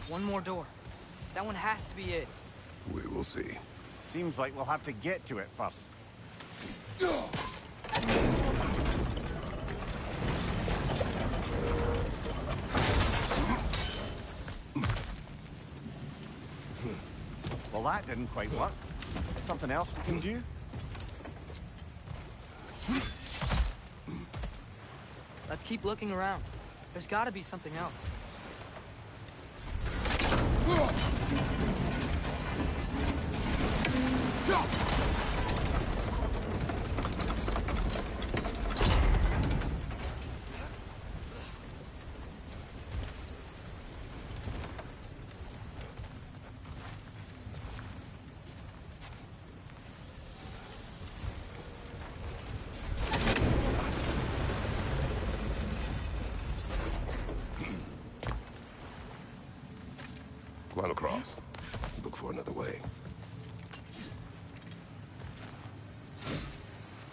One more door. That one has to be it. We will see. Seems like we'll have to get to it first. Well, that didn't quite work. Something else we can do? Let's keep looking around. There's gotta be something else. Climb across. Look for another way.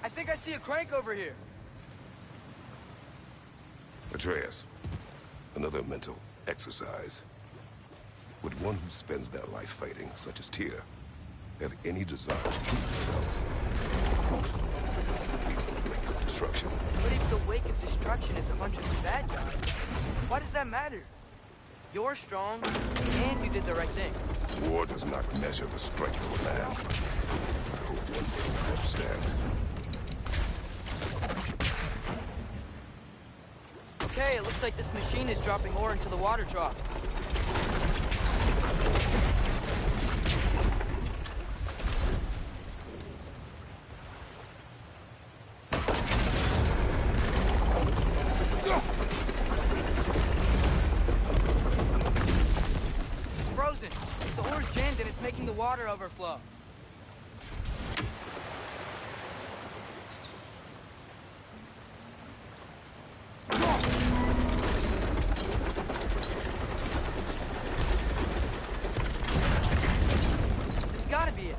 I think I see a crank over here. Atreus, another mental exercise. Would one who spends their life fighting, such as Tyr, have any desire to prove themselves? Proof leads to the brink of destruction. But if the wake of destruction is a bunch of bad guys, why does that matter? You're strong, and you did the right thing. War does not measure the strength of a man. I hope one day you understand. Okay, it looks like this machine is dropping ore into the water trough. Making the water overflow. It's gotta be it.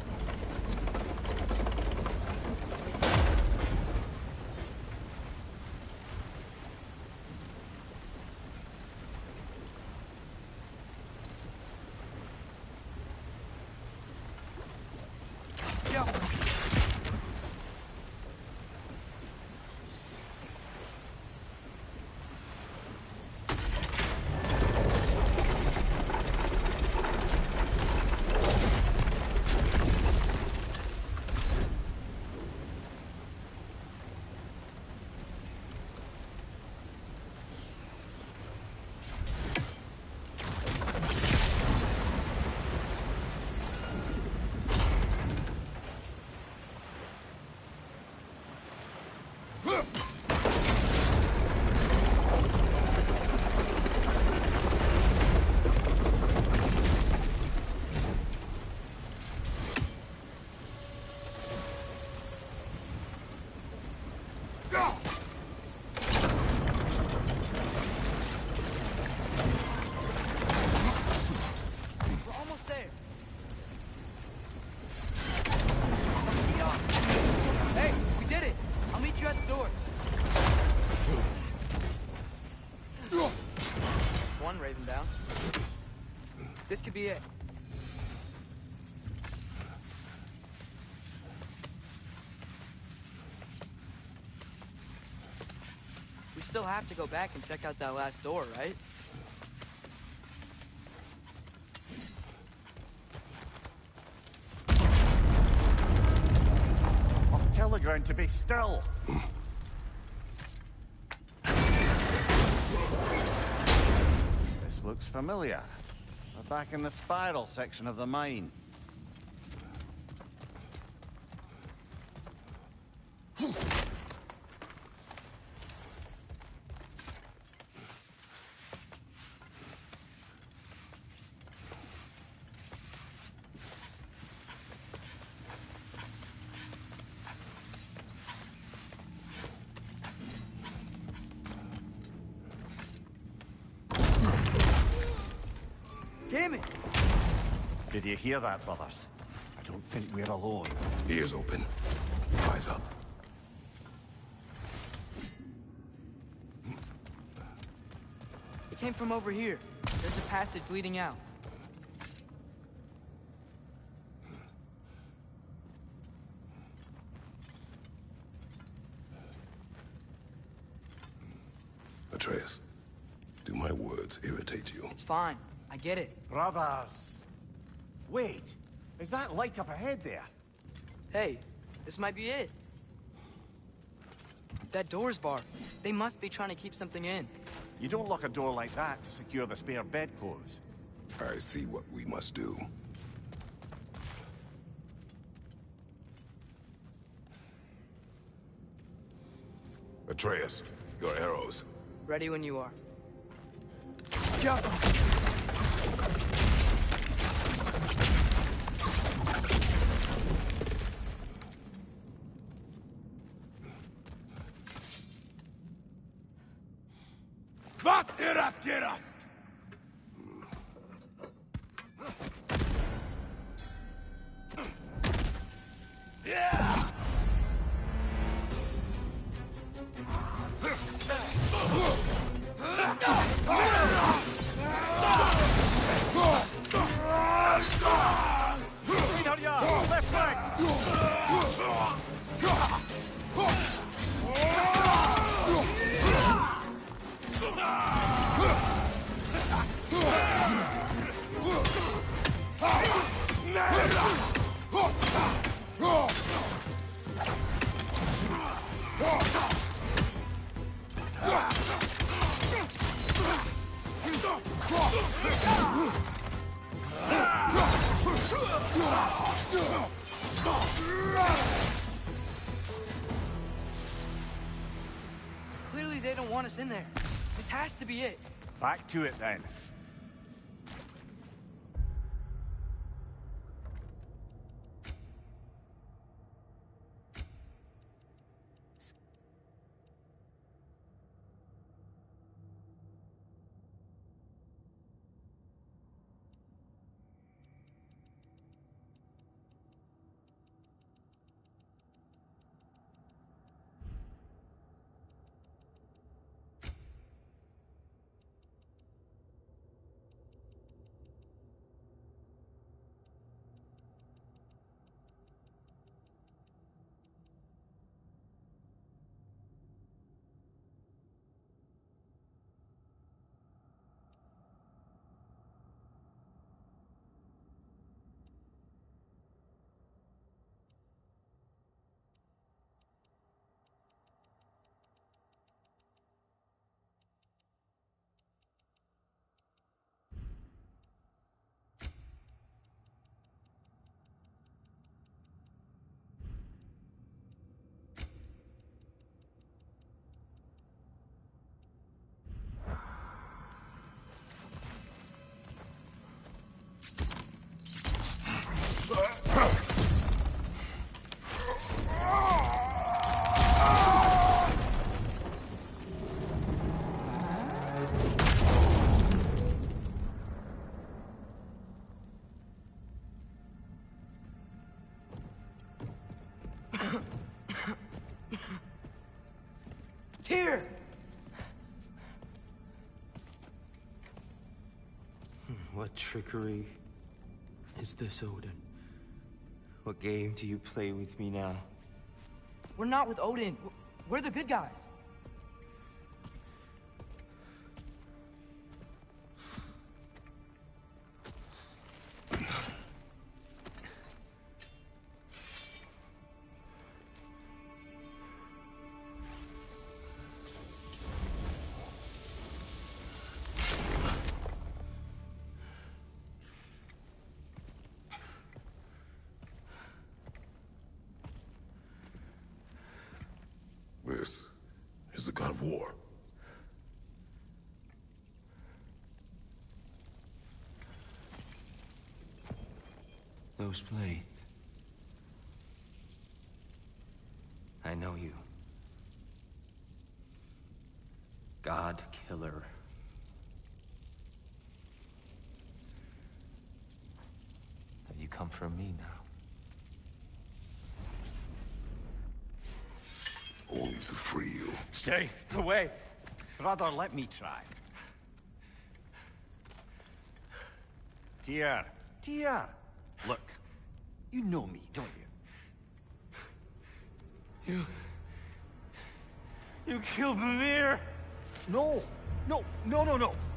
Down. This could be it. We still have to go back and check out that last door, right? I'll tell the ground to be still. Looks familiar. We're back in the spiral section of the mine. Damn it! Did you hear that, brothers? I don't think we're alone. Ears open. Eyes up. It came from over here. There's a passage leading out. Atreus, do my words irritate you? It's fine. I get it. Brothers! Wait! Is that light up ahead there? Hey, this might be it. That door's barred. They must be trying to keep something in. You don't lock a door like that to secure the spare bedclothes. I see what we must do. Atreus, your arrows. Ready when you are. Vad är att gerast? Left flank! Clearly they don't want us in there. This has to be it. Back to it then. Tyr! What trickery is this, Odin? What game do you play with me now? We're not with Odin. We're the good guys. This is the god of war. Those blades. I know you. God Killer. Have you come for me now? Only to free you. Stay away. Rather, let me try. Tyr. Tyr. Look, you know me, don't you? You killed Mimir! No.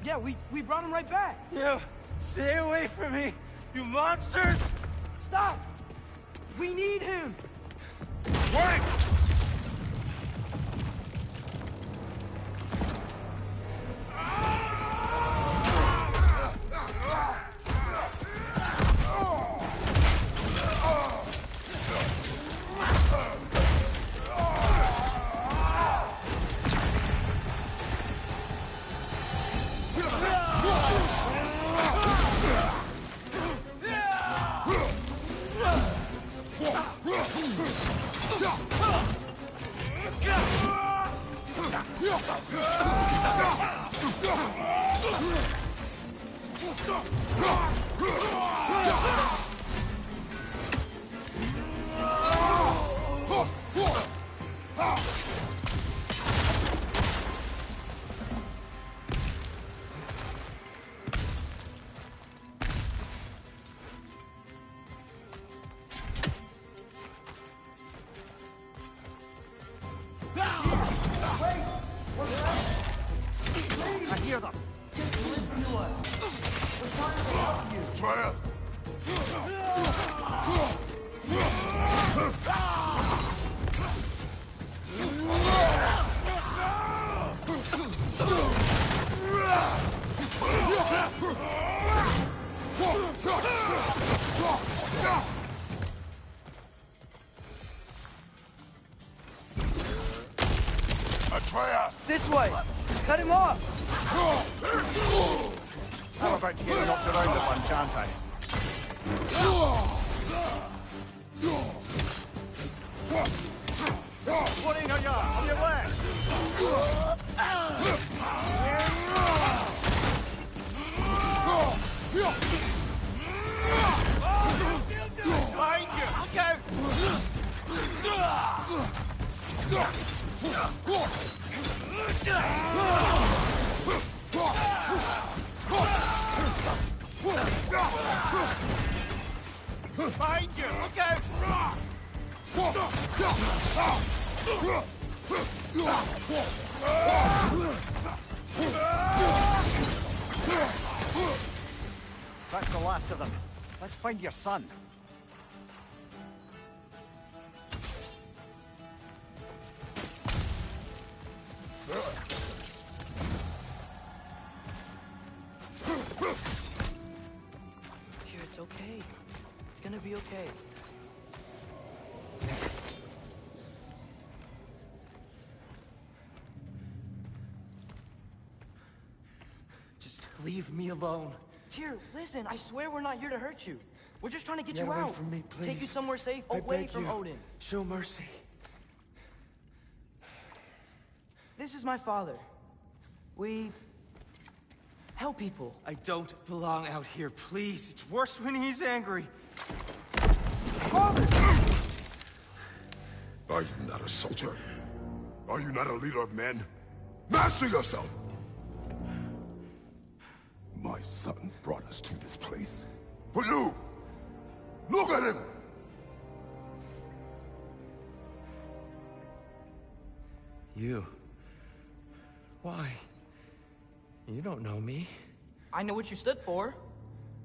Yeah, we brought him right back. You! Stay away from me! You monsters! Stop! We need him! Wait! I hear them. Try us! Atreus! This way! Cut him off! I'm about to get knocked around at one, can't I? Warning on your left! Behind you! Behind you! Look out! That's the last of them. Let's find your son. Dear, it's okay. It's gonna be okay. Just leave me alone. Tyr, listen, I swear we're not here to hurt you. We're just trying to get Get you away out. from me, Take you please. somewhere safe, I away beg from you. Odin. Show mercy. This is my father. We help people. I don't belong out here, please. It's worse when he's angry. Father! Are you not a soldier? Are you not a leader of men? Master yourself! My son brought us to this place. For you! Look at him! You. Why? You don't know me. I know what you stood for.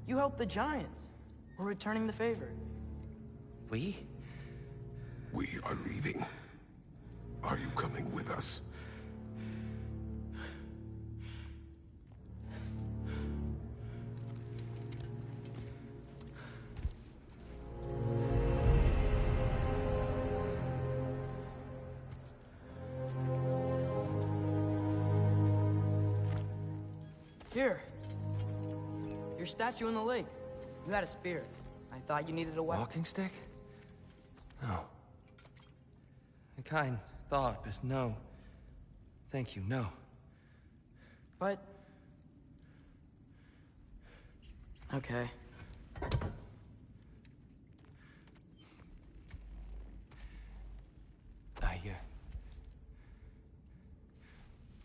You helped the Giants. We're returning the favor. We? We are leaving. Are you coming with us? Here. Your statue in the lake. You had a spear. I thought you needed a weapon. Walking stick? No. A kind thought, but no. Thank you, no. But... Okay.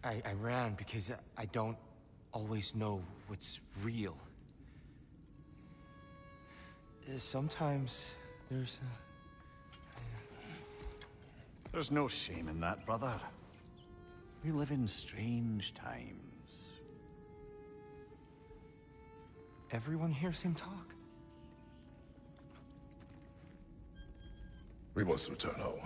I ran because I don't always know what's real. Sometimes there's There's no shame in that, brother. We live in strange times. Everyone hears him talk. We must return home.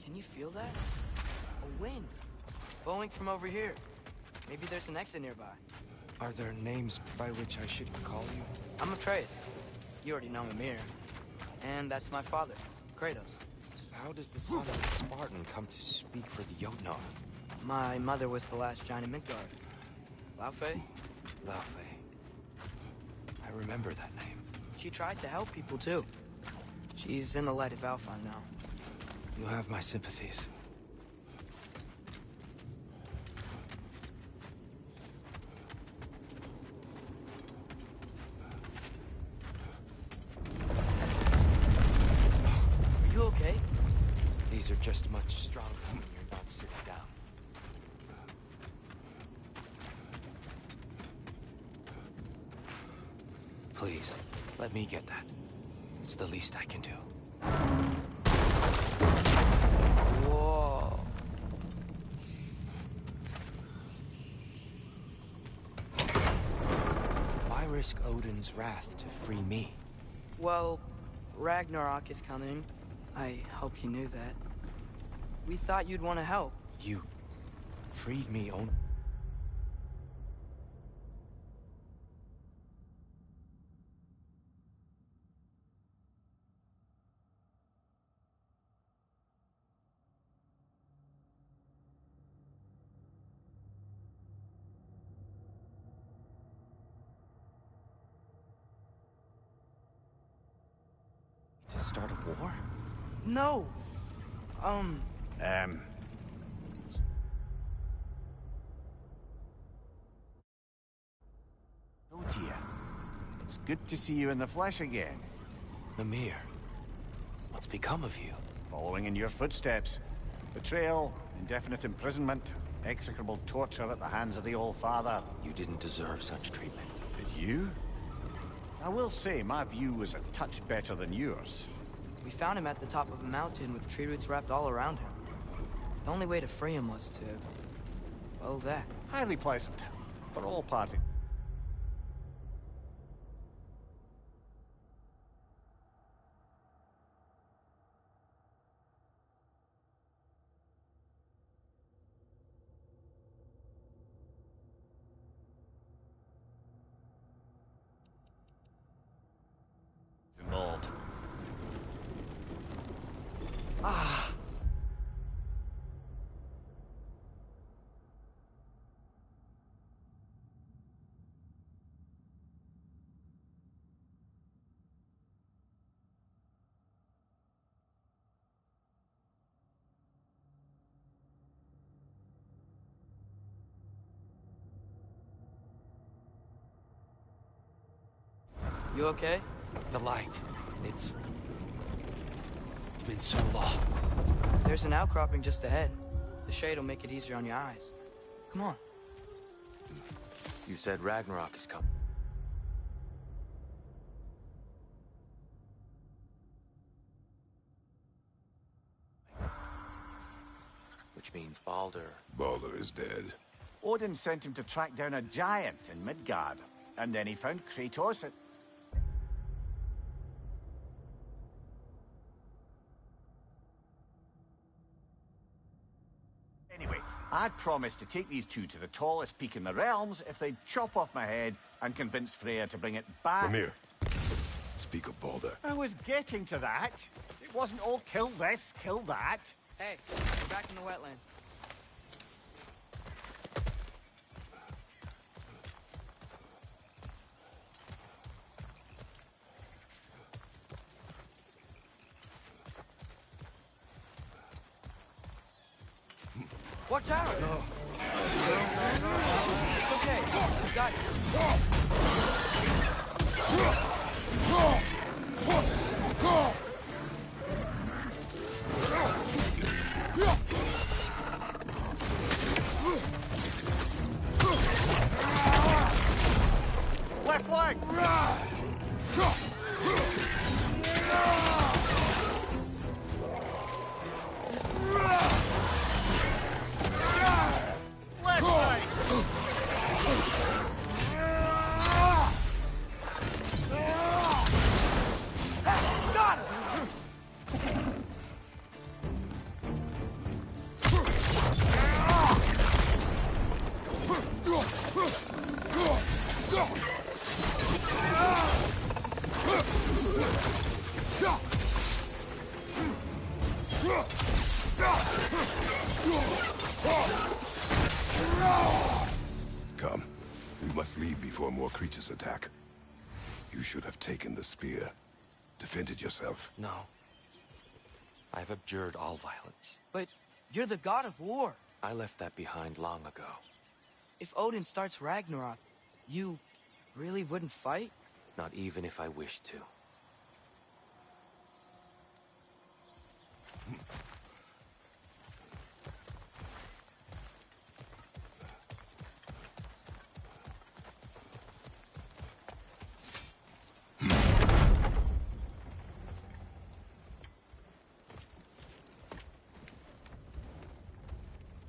Can you feel that? A wind. Blowing from over here. Maybe there's an exit nearby. Are there names by which I should call you? I'm Atreus. You already know Mimir. And that's my father, Kratos. How does the son of a Spartan come to speak for the Jotnar? My mother was the last giant in Midgard. Laufey? Laufey. I remember that name. She tried to help people, too. She's in the light of Alpha now. You have my sympathies. Are you okay? These are just much stronger when you're not sitting down. Please, let me get that. It's the least I can do. Whoa. Why risk Odin's wrath to free me? Well, Ragnarok is coming. I hope you knew that. We thought you'd want to help. You freed me only. To start a war? No! Oh dear. It's good to see you in the flesh again. Mimir, what's become of you? Following in your footsteps. Betrayal, indefinite imprisonment, execrable torture at the hands of the Old Father. You didn't deserve such treatment. Did you? I will say, my view was a touch better than yours. We found him at the top of a mountain with tree roots wrapped all around him. The only way to free him was to... well, that. Highly pleasant. For all parties. Involved. Ah! You okay? The light. It's been so long. There's an outcropping just ahead. The shade will make it easier on your eyes. Come on. You said Ragnarok is coming. Which means Baldur. Baldur is dead. Odin sent him to track down a giant in Midgard, and then he found Kratos at... Anyway, I'd promised to take these two to the tallest peak in the realms if they'd chop off my head and convince Freya to bring it back. Mimir, speak of Baldur. I was getting to that. It wasn't all kill this, kill that. Hey, we're back in the wetlands. Watch out! No. It's okay. We got Left flank! more creatures attack. You should have taken the spear. Defended yourself. No. I've abjured all violence. But you're the god of war. I left that behind long ago. If Odin starts Ragnarok, you really wouldn't fight? Not even if I wished to.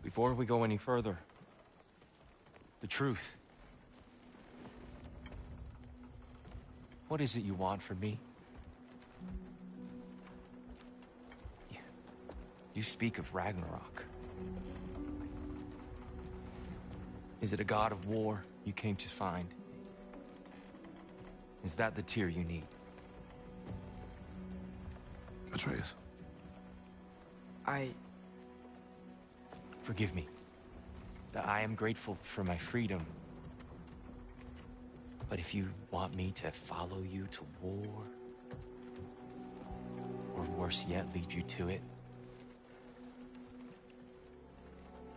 Before we go any further, the truth. What is it you want from me? You speak of Ragnarok. Is it a god of war you came to find? Is that the tear you need? Atreus. Forgive me. I am grateful for my freedom. But if you want me to follow you to war, or worse yet, lead you to it,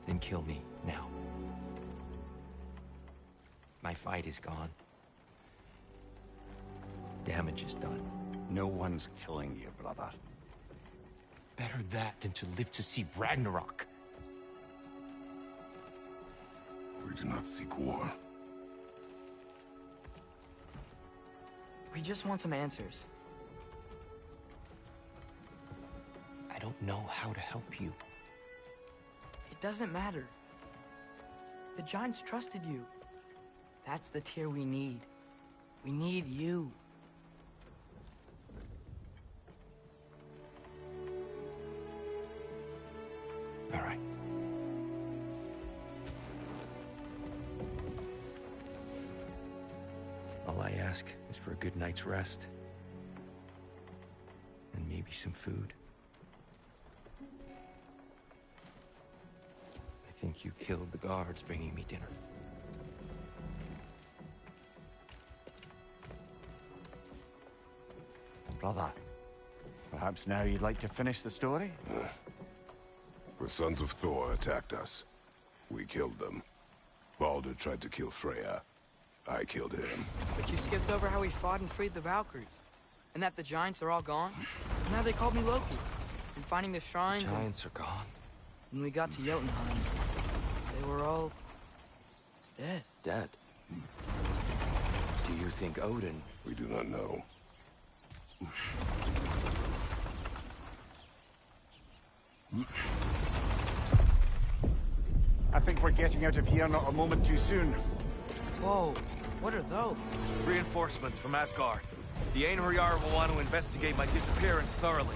then kill me now. My fight is gone. Damage is done. No one's killing you, brother. Better that than to live to see Ragnarok. We do not seek war. We just want some answers. I don't know how to help you. It doesn't matter. The Giants trusted you. That's the tear we need. We need you. All right. All I ask is for a good night's rest. And maybe some food. I think you killed the guards bringing me dinner. Brother, perhaps now you'd like to finish the story? The sons of Thor attacked us. We killed them. Baldur tried to kill Freya. I killed him. But you skipped over how we fought and freed the Valkyries. And that the Giants are all gone. Now they called me Loki. And finding the shrines Giants are gone. When we got to Jotunheim, they were all... dead. Dead? Do you think Odin... We do not know. I think we're getting out of here not a moment too soon. Whoa, what are those? Reinforcements from Asgard. The Einherjar will want to investigate my disappearance thoroughly.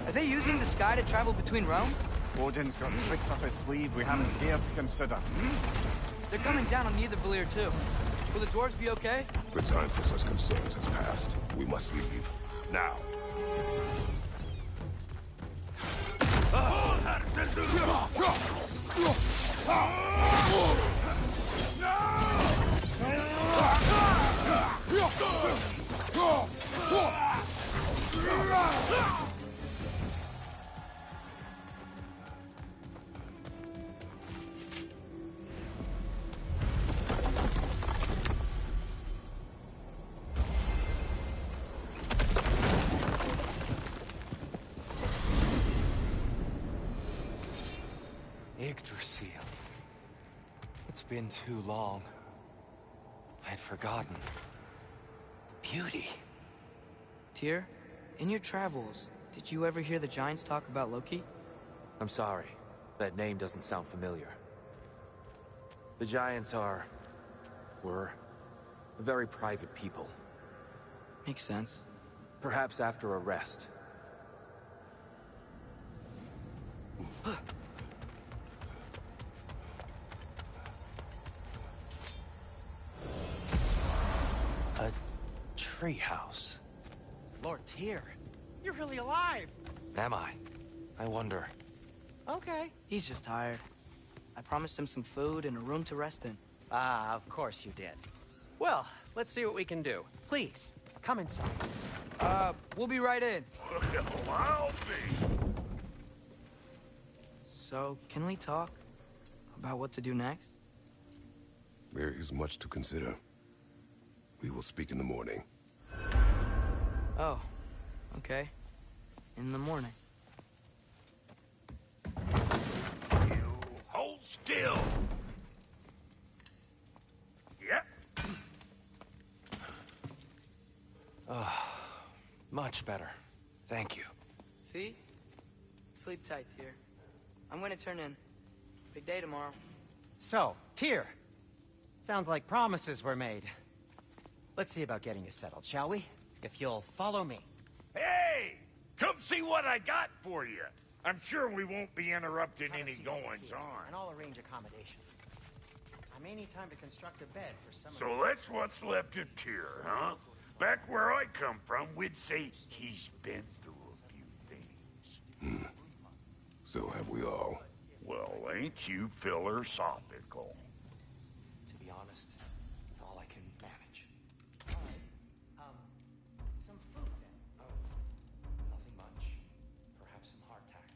Are they using the sky to travel between realms? Odin's got tricks up his sleeve we haven't dared to consider. They're coming down on Nidavellir too. Will the dwarves be okay? The time for such concerns has passed. We must leave. Now. Yggdrasil. It's been too long. I'd forgotten. Beauty. Tyr, in your travels, did you ever hear the Giants talk about Loki? I'm sorry. That name doesn't sound familiar. The Giants were very private people. Makes sense. Perhaps after a rest. A treehouse. Lord Tyr, you're really alive. Am I? I wonder. Okay. He's just tired. I promised him some food and a room to rest in. Ah, of course you did. Well, let's see what we can do. Please, come inside. We'll be right in. Well, I'll be. So, can we talk about what to do next? There is much to consider. We will speak in the morning. Oh, okay. In the morning. You hold still. Yep. Much better. Thank you. See? Sleep tight, Tyr. I'm gonna turn in. Big day tomorrow. So, Tyr. Sounds like promises were made. Let's see about getting you settled, shall we? If you'll follow me. Hey! Come see what I got for you. I'm sure we won't be interrupting any goings-on. And I'll arrange accommodations. I may need time to construct a bed for some of So that's what's left of Tyr, huh? Back where I come from, we'd say he's been through a few things. So have we all. Well, ain't you philosophical? To be honest, it's all I can manage. some food then. Oh, nothing much. Perhaps some hardtack.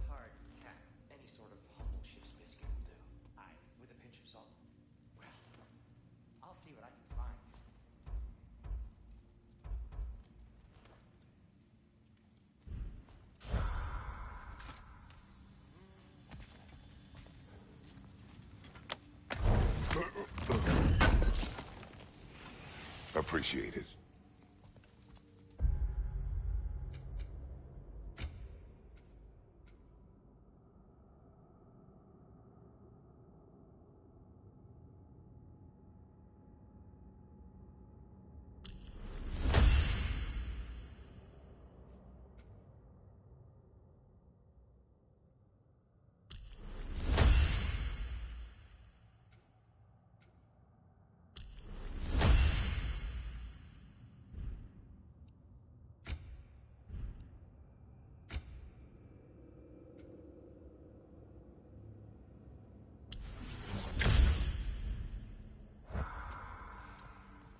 Hardtack. Any sort of humble ship's biscuit will do. Aye. With a pinch of salt. Well, I'll see what I can find. Appreciate it.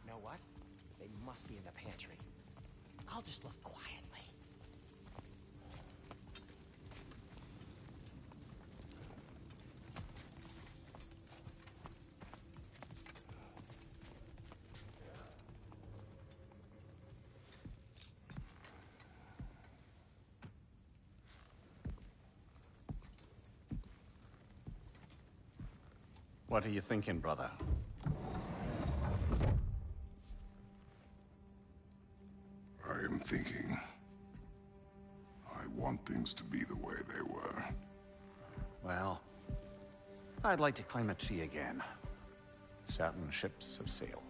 Know what? They must be in the pantry. I'll just look quietly. What are you thinking, brother? I am thinking. I want things to be the way they were. Well, I'd like to climb a tree again. Certain ships have sailed.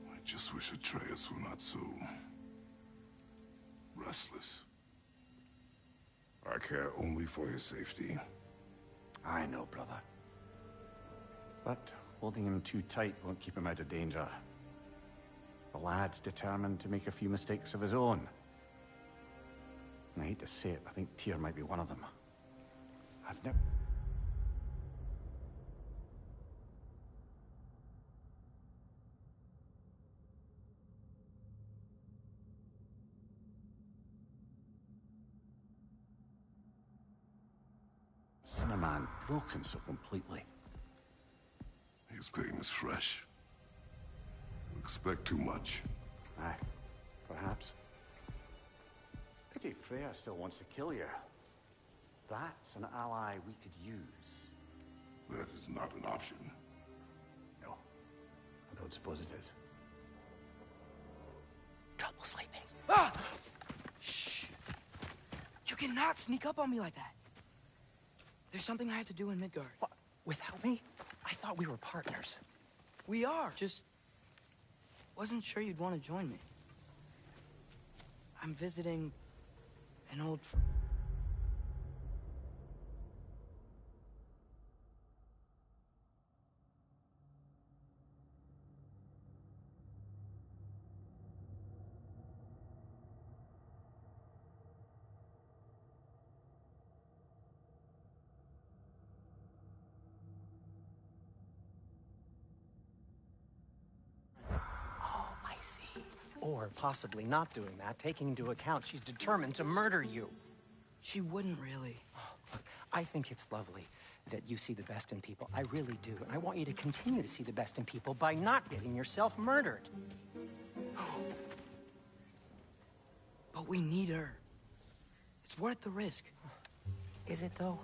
I just wish Atreus were not so restless. I care only for his safety. I know, brother. But holding him too tight won't keep him out of danger. The lad's determined to make a few mistakes of his own. And I hate to say it, I think Tyr might be one of them. I've never... seen a man broken so completely. His pain is fresh. You expect too much. Aye, perhaps. Pity Freya still wants to kill you. That's an ally we could use. That is not an option. No, I don't suppose it is. Trouble sleeping. Ah! Shh! You cannot sneak up on me like that. There's something I have to do in Midgard. What? Without me? I thought we were partners. We are. Just wasn't sure you'd want to join me. I'm visiting an old... Or possibly not doing that, taking into account she's determined to murder you. She wouldn't really. Look, I think it's lovely that you see the best in people. I really do. And I want you to continue to see the best in people by not getting yourself murdered. But we need her. It's worth the risk. Is it, though?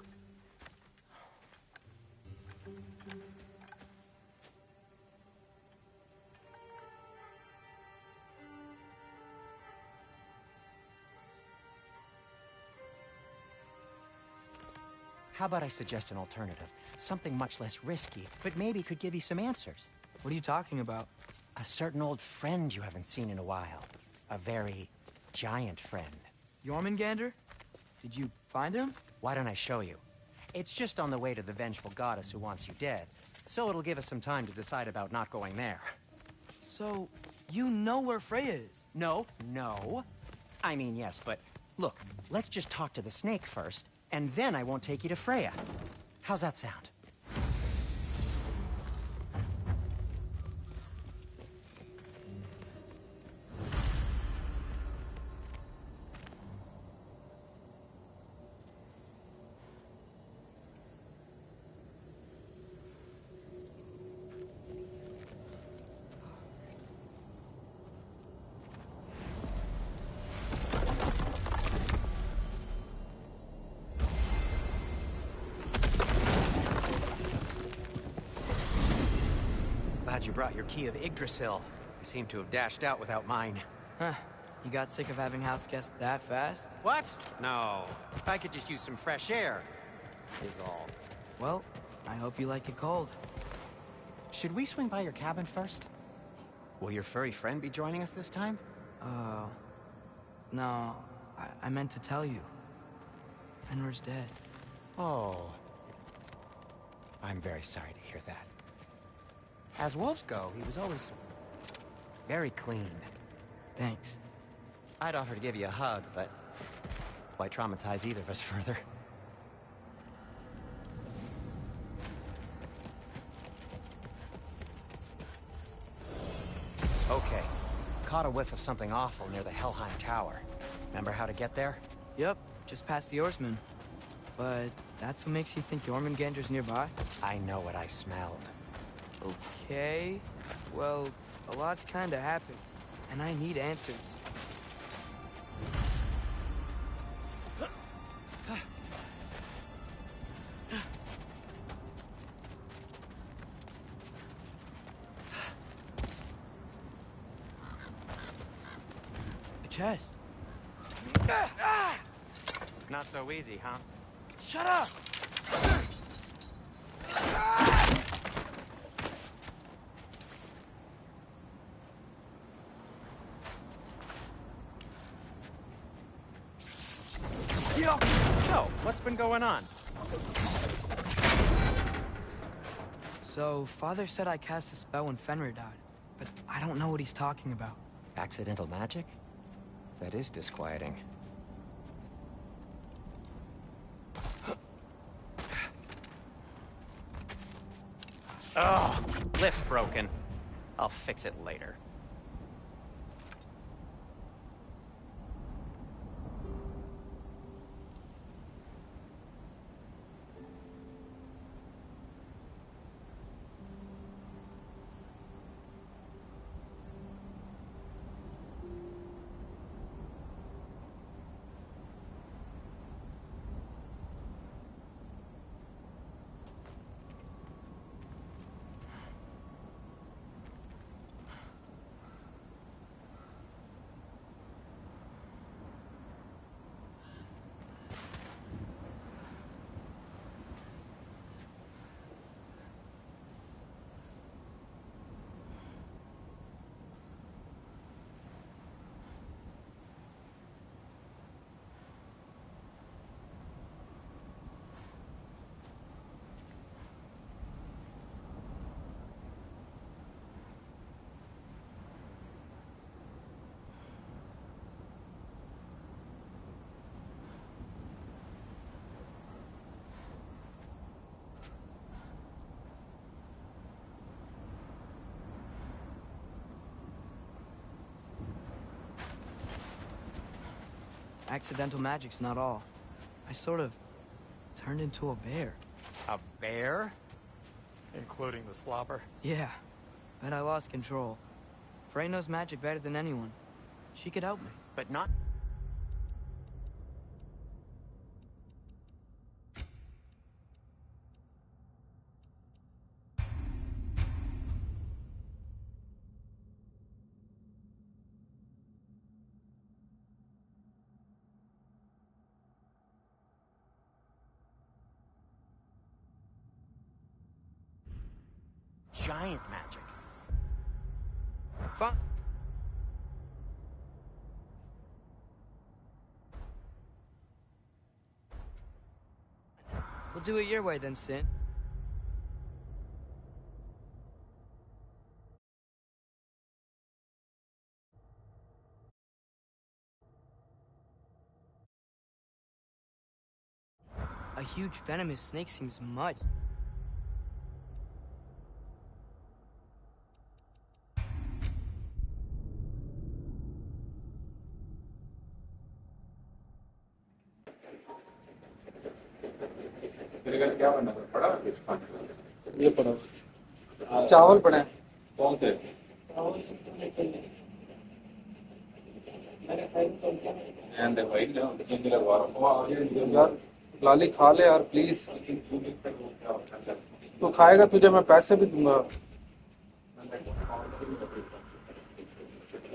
How about I suggest an alternative? Something much less risky, but maybe could give you some answers. What are you talking about? A certain old friend you haven't seen in a while. A very giant friend. Jormungandr? Did you find him? Why don't I show you? It's just on the way to the vengeful goddess who wants you dead, so it'll give us some time to decide about not going there. So, you know where Freya is? No. I mean, yes, but look, let's just talk to the snake first, and then I won't take you to Freya. How's that sound? Glad you brought your key of Yggdrasil. You seem to have dashed out without mine. Huh. You got sick of having house guests that fast? What? No. I could just use some fresh air, is all. Well, I hope you like it cold. Should we swing by your cabin first? Will your furry friend be joining us this time? No. I meant to tell you. Fenrir's dead. Oh. I'm very sorry to hear that. As wolves go, he was always very clean. Thanks. I'd offer to give you a hug, but why traumatize either of us further? Okay. Caught a whiff of something awful near the Helheim Tower. Remember how to get there? Yep, just past the oarsman. But that's what makes you think Jormungandr's nearby? I know what I smelled. Okay. Well, a lot's kinda happened, and I need answers. A chest. Not so easy, huh? Shut up! So, what's been going on? So, Father said I cast a spell when Fenrir died, but I don't know what he's talking about. Accidental magic? That is disquieting. Oh, lift's broken. I'll fix it later. accidental magic's not all. I sort of turned into a bear. A bear? Including the slobber? Yeah, but I lost control. Frey knows magic better than anyone. She could help me. But not... giant magic. Fun. We'll do it your way then, Sin. A huge venomous snake seems much. ये पड़ा चावल पड़े हैं। कौन से यार लाली खा ले यार प्लीज। तू खाएगा तुझे मैं पैसे भी दूंगा।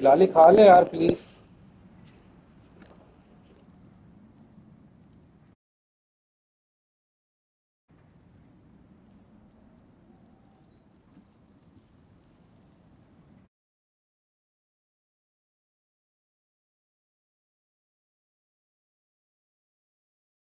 लाली खा ले यार प्लीज।